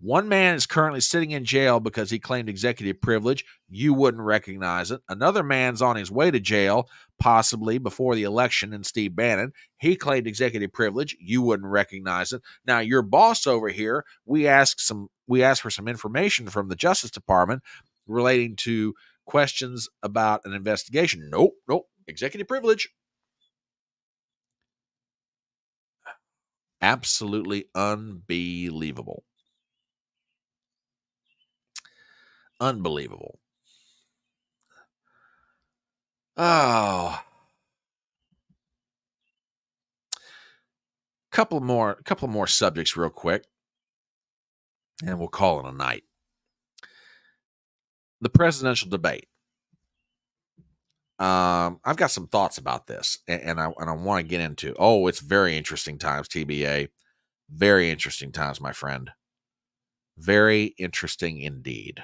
One man is currently sitting in jail because he claimed executive privilege. You wouldn't recognize it. Another man's on his way to jail, possibly before the election, and Steve Bannon. He claimed executive privilege. You wouldn't recognize it. Now, your boss over here, we asked for some information from the Justice Department relating to questions about an investigation. Nope. Executive privilege. Absolutely unbelievable. Unbelievable. Oh. Couple more subjects real quick, and we'll call it a night. The presidential debate. I've got some thoughts about this, and I want to get into. Oh, it's very interesting times, TBA. Very interesting times, my friend. Very interesting indeed.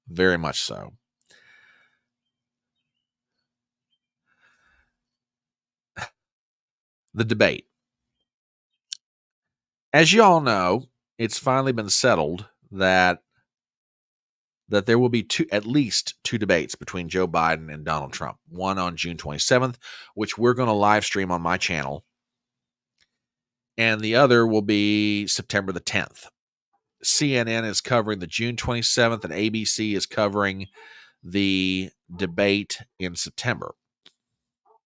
Very much so. The debate. As you all know, it's finally been settled that there will be at least two debates between Joe Biden and Donald Trump. One on June 27th, which we're going to live stream on my channel. And the other will be September the 10th. CNN is covering the June 27th, and ABC is covering the debate in September.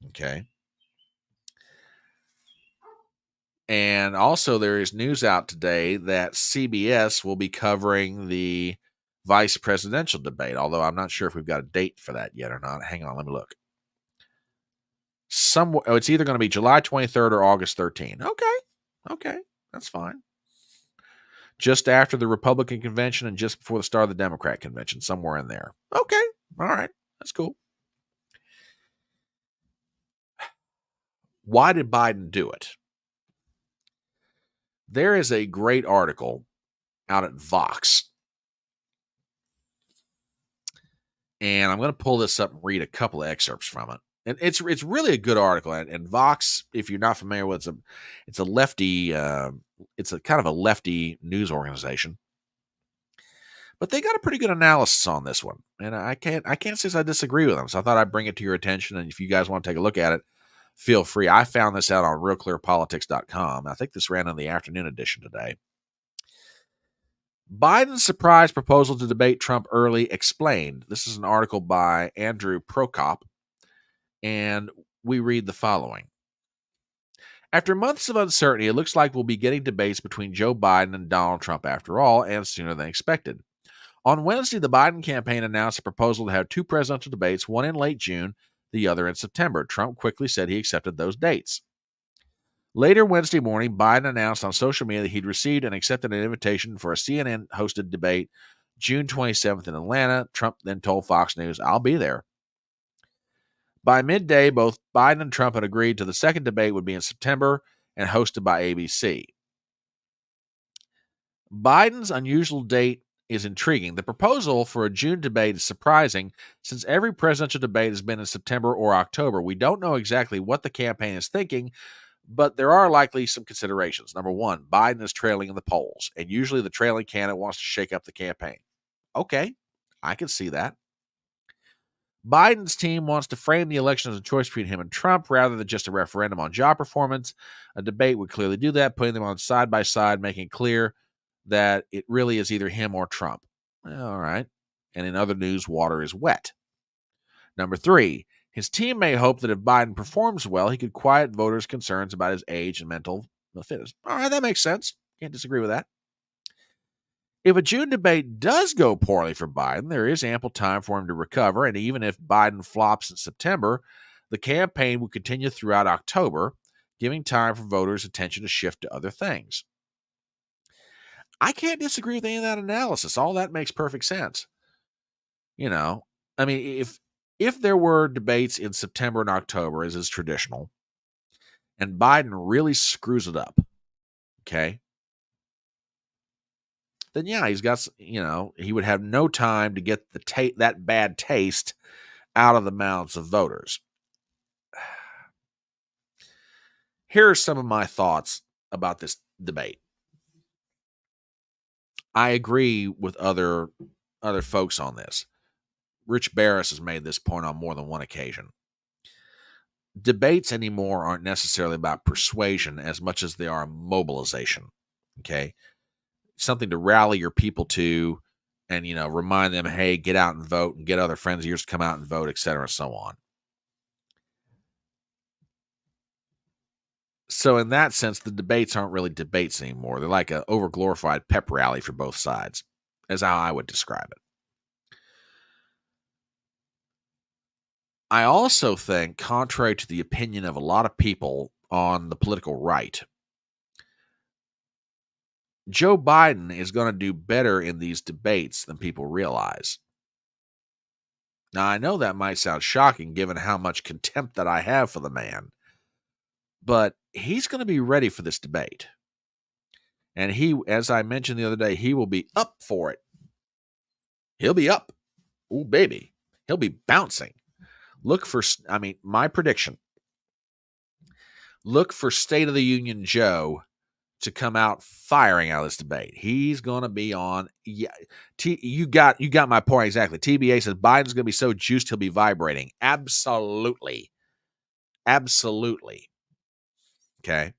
Okay. And also there is news out today that CBS will be covering the vice presidential debate, although I'm not sure if we've got a date for that yet or not. Hang on, let me look. It's either going to be July 23rd or August 13th. Okay, that's fine. Just after the Republican convention and just before the start of the Democrat convention, somewhere in there. Okay, all right, that's cool. Why did Biden do it? There is a great article out at Vox, and I'm going to pull this up and read a couple of excerpts from it. And it's really a good article. And Vox, if you're not familiar with it, it's a lefty, it's a kind of a lefty news organization. But they got a pretty good analysis on this one, and I can't say I disagree with them. So I thought I'd bring it to your attention, and if you guys want to take a look at it, feel free. I found this out on RealClearPolitics.com. I think this ran on the afternoon edition today. Biden's surprise proposal to debate Trump early explained. This is an article by Andrew Prokop, and we read the following. After months of uncertainty, it looks like we'll be getting debates between Joe Biden and Donald Trump after all, and sooner than expected. On Wednesday, the Biden campaign announced a proposal to have two presidential debates, one in late June, the other in September. Trump quickly said he accepted those dates. Later Wednesday morning, Biden announced on social media that he'd received and accepted an invitation for a CNN-hosted debate June 27th in Atlanta. Trump then told Fox News, "I'll be there." By midday, both Biden and Trump had agreed to the second debate would be in September and hosted by ABC. Biden's unusual date is intriguing. The proposal for a June debate is surprising since every presidential debate has been in September or October. We don't know exactly what the campaign is thinking, but there are likely some considerations. Number one, Biden is trailing in the polls, and usually the trailing candidate wants to shake up the campaign. Okay, I can see that. Biden's team wants to frame the election as a choice between him and Trump rather than just a referendum on job performance. A debate would clearly do that, putting them on side by side, making it clear that it really is either him or Trump. All right. And in other news, water is wet. Number three, his team may hope that if Biden performs well, he could quiet voters' concerns about his age and mental fitness. All right, that makes sense. Can't disagree with that. If a June debate does go poorly for Biden, there is ample time for him to recover, and even if Biden flops in September, the campaign will continue throughout October, giving time for voters' attention to shift to other things. I can't disagree with any of that analysis. All that makes perfect sense. You know, I mean, if there were debates in September and October, as is traditional, and Biden really screws it up, okay, then yeah, he's got, he would have no time to get that bad taste out of the mouths of voters. Here are some of my thoughts about this debate. I agree with other folks on this. Rich Barris has made this point on more than one occasion. Debates anymore aren't necessarily about persuasion as much as they are mobilization. Okay? Something to rally your people to and, remind them, hey, get out and vote, and get other friends of yours to come out and vote, et cetera, and so on. So in that sense, the debates aren't really debates anymore. They're like an overglorified pep rally for both sides, is how I would describe it. I also think, contrary to the opinion of a lot of people on the political right, Joe Biden is going to do better in these debates than people realize. Now, I know that might sound shocking given how much contempt that I have for the man, but he's going to be ready for this debate. And he, as I mentioned the other day, he will be up for it. He'll be up. Ooh, baby. He'll be bouncing. My prediction. Look for State of the Union Joe to come out firing out of this debate. He's going to be on. Yeah, you got my point exactly. TBA says Biden's going to be so juiced he'll be vibrating. Absolutely. Absolutely. Okay.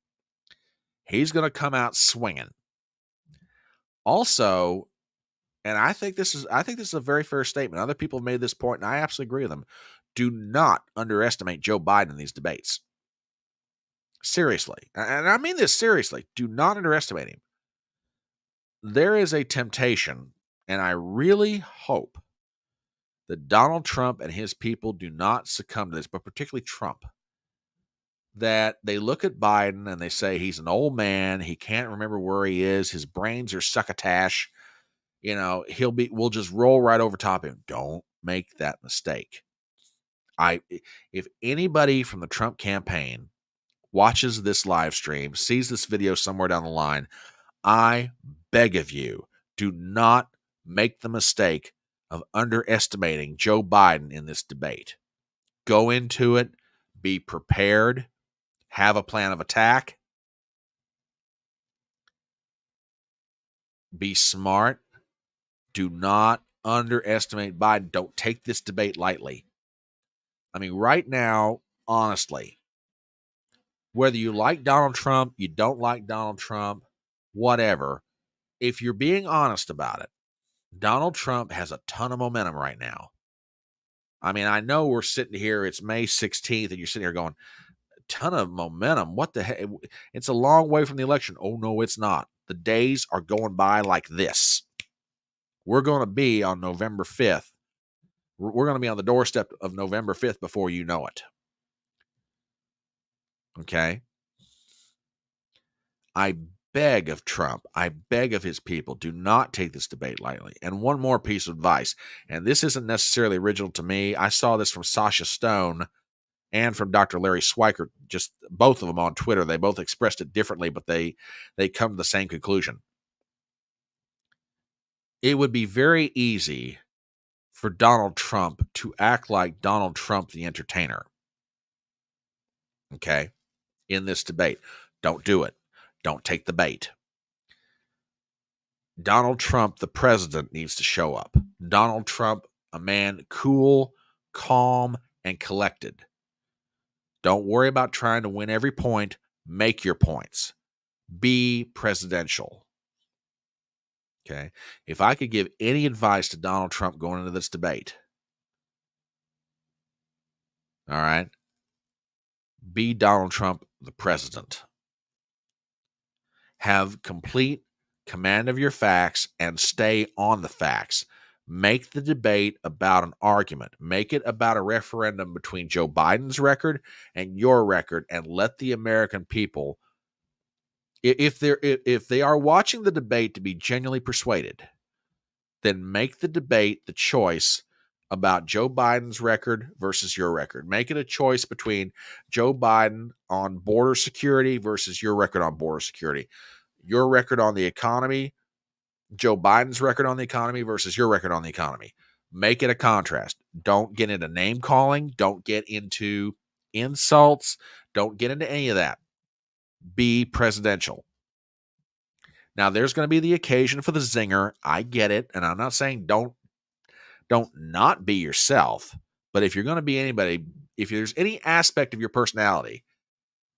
He's going to come out swinging. Also, and I think this is a very fair statement. Other people have made this point, and I absolutely agree with them. Do not underestimate Joe Biden in these debates. Seriously. And I mean this seriously. Do not underestimate him. There is a temptation, and I really hope that Donald Trump and his people do not succumb to this, but particularly Trump, that they look at Biden and they say he's an old man, he can't remember where he is, his brains are succotash, we'll just roll right over top of him. Don't make that mistake. If anybody from the Trump campaign watches this live stream, sees this video somewhere down the line, I beg of you, do not make the mistake of underestimating Joe Biden in this debate. Go into it, be prepared, have a plan of attack, be smart. Do not underestimate Biden. Don't take this debate lightly. I mean, right now, honestly, whether you like Donald Trump, you don't like Donald Trump, whatever, if you're being honest about it, Donald Trump has a ton of momentum right now. I mean, I know we're sitting here, it's May 16th, and you're sitting here going, ton of momentum. What the heck? It's a long way from the election. Oh, no, it's not. The days are going by like this. We're going to be on November 5th. We're going to be on the doorstep of November 5th before you know it. Okay? I beg of Trump, I beg of his people, do not take this debate lightly. And one more piece of advice, and this isn't necessarily original to me. I saw this from Sasha Stone and from Dr. Larry Schweikert, just both of them on Twitter. They both expressed it differently, but they come to the same conclusion. It would be very easy for Donald Trump to act like Donald Trump the entertainer. Okay? In this debate. Don't do it. Don't take the bait. Donald Trump, the president, needs to show up. Donald Trump, a man cool, calm, and collected. Don't worry about trying to win every point. Make your points. Be presidential. Okay? If I could give any advice to Donald Trump going into this debate, all right, be Donald Trump, the president. Have complete command of your facts and stay on the facts. Make the debate about an argument. Make it about a referendum between Joe Biden's record and your record, and let the American people, if they are watching the debate to be genuinely persuaded, then make the debate the choice about Joe Biden's record versus your record. Make it a choice between Joe Biden on border security versus your record on border security. Your record on the economy, Joe Biden's record on the economy versus your record on the economy. Make it a contrast. Don't get into name calling. Don't get into insults. Don't get into any of that. Be presidential. Now, there's going to be the occasion for the zinger. I get it. And I'm not saying don't not be yourself. But if you're going to be anybody, if there's any aspect of your personality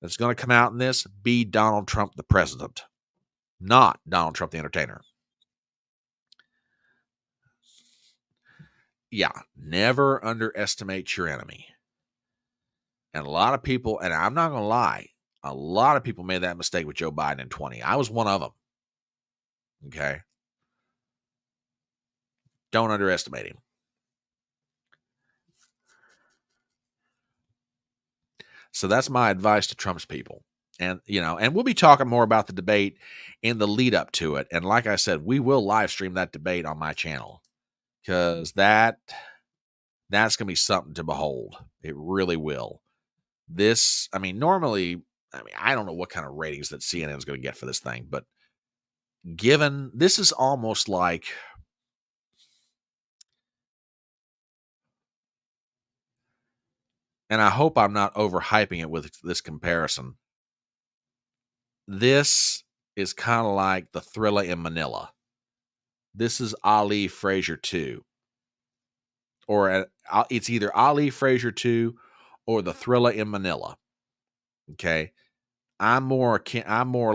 that's going to come out in this, be Donald Trump the president, not Donald Trump the entertainer. yeah, never underestimate your enemy. And a lot of people, and I'm not going to lie, a lot of people made that mistake with Joe Biden in 20. I was one of them. Okay. Don't underestimate him. So that's my advice to Trump's people. And, and we'll be talking more about the debate in the lead up to it. And like I said, we will live stream that debate on my channel because that's going to be something to behold. It really will. Normally, I don't know what kind of ratings that CNN is going to get for this thing, but given this is almost like, and I hope I'm not overhyping it with this comparison. This is kind of like the Thriller in Manila. This is Ali Frazier 2. Or it's either Ali Frazier 2 or the Thriller in Manila. Okay. I'm more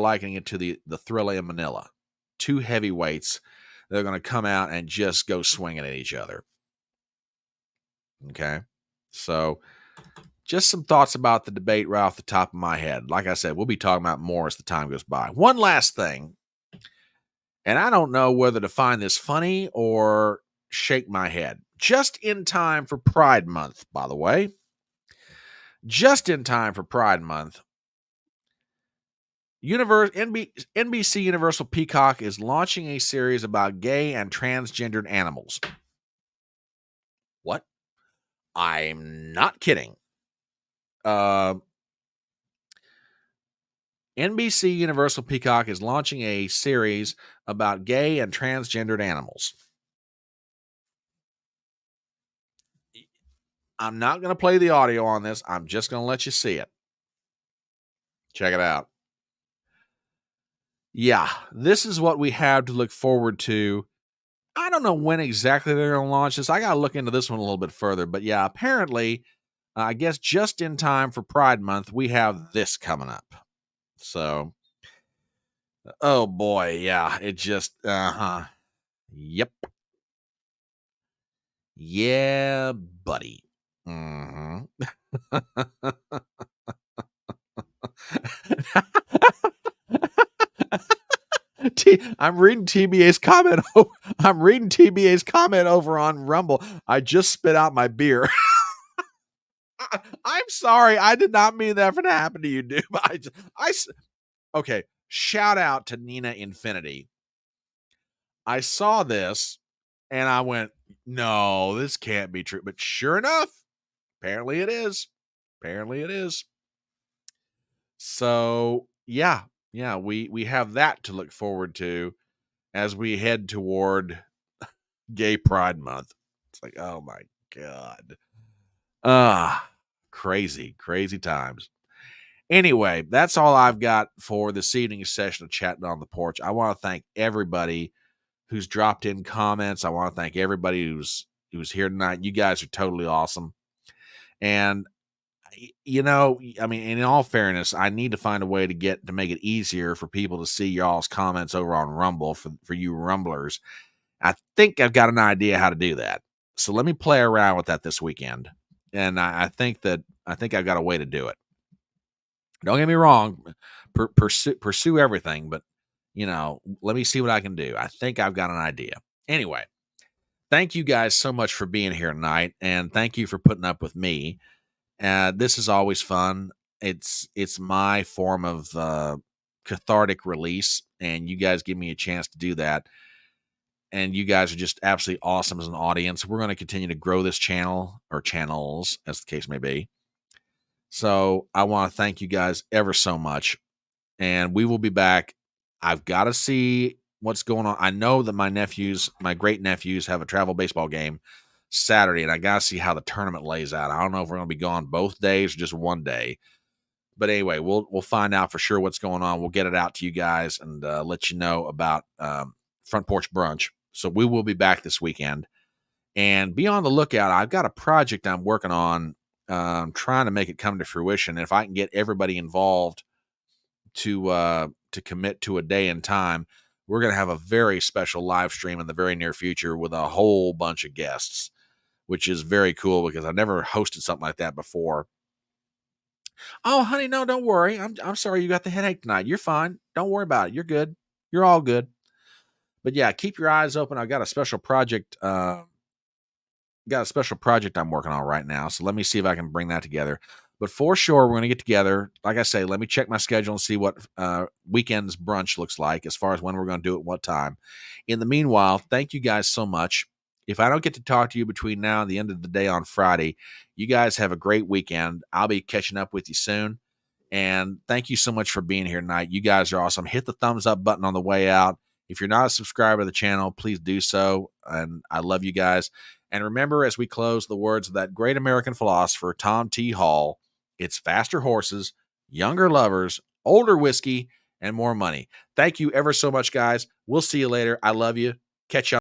likening it to the Thriller in Manila. Two heavyweights that are going to come out and just go swinging at each other. Okay. So just some thoughts about the debate right off the top of my head. Like I said, we'll be talking about more as the time goes by. One last thing, and I don't know whether to find this funny or shake my head. Just in time for Pride Month, by the way. Just in time for Pride Month. NBC Universal Peacock is launching a series about gay and transgendered animals. What? I'm not kidding. NBC Universal Peacock is launching a series about gay and transgendered animals. I'm not going to play the audio on this. I'm just going to let you see it. Check it out. Yeah, this is what we have to look forward to. I don't know when exactly they're going to launch this. I got to look into this one a little bit further. But yeah, apparently, I guess just in time for Pride Month, we have this coming up. So, oh boy, yeah, it just, yep. Yeah, buddy. Mm-hmm. I'm reading TBA's comment. I'm reading TBA's comment over on Rumble. I just spit out my beer. I'm sorry. I did not mean that for to happen to you, dude. Okay. Shout out to Nina Infinity. I saw this and I went, no, this can't be true. But sure enough, apparently it is. Apparently it is. So yeah, we have that to look forward to as we head toward Gay Pride Month. It's like, oh my God. Crazy times. Anyway, that's all I've got for this evening's session of Chatting on the Porch. I want to thank everybody who's dropped in comments. I want to thank everybody who's here tonight. You guys are totally awesome. And in all fairness, I need to find a way to make it easier for people to see y'all's comments over on Rumble for you Rumblers. I think I've got an idea how to do that. So let me play around with that this weekend. And I think I've got a way to do it. Don't get me wrong, pursue everything, but let me see what I can do. I think I've got an idea. Anyway, thank you guys so much for being here tonight, and thank you for putting up with me. This is always fun. It's my form of cathartic release, and you guys give me a chance to do that. And you guys are just absolutely awesome as an audience. We're going to continue to grow this channel, or channels, as the case may be. So I want to thank you guys ever so much. And we will be back. I've got to see what's going on. I know that my great nephews have a travel baseball game Saturday, and I got to see how the tournament lays out. I don't know if we're going to be gone both days or just one day. But anyway, we'll find out for sure what's going on. We'll get it out to you guys and let you know about Front Porch Brunch. So we will be back this weekend. And be on the lookout. I've got a project I'm working on, trying to make it come to fruition. And if I can get everybody involved to commit to a day and time, we're going to have a very special live stream in the very near future with a whole bunch of guests. which is very cool because I've never hosted something like that before. Oh, honey, no, don't worry. I'm sorry you got the headache tonight. You're fine. Don't worry about it. You're good. You're all good. But yeah, keep your eyes open. I've got a special project. I'm working on right now. So let me see if I can bring that together. But for sure, we're going to get together. Like I say, let me check my schedule and see what weekend's brunch looks like as far as when we're going to do it, what time. In the meanwhile, thank you guys so much. If I don't get to talk to you between now and the end of the day on Friday, you guys have a great weekend. I'll be catching up with you soon. And thank you so much for being here tonight. You guys are awesome. Hit the thumbs up button on the way out. If you're not a subscriber to the channel, please do so. And I love you guys. And remember, as we close, the words of that great American philosopher, Tom T. Hall, it's faster horses, younger lovers, older whiskey, and more money. Thank you ever so much, guys. We'll see you later. I love you. Catch you.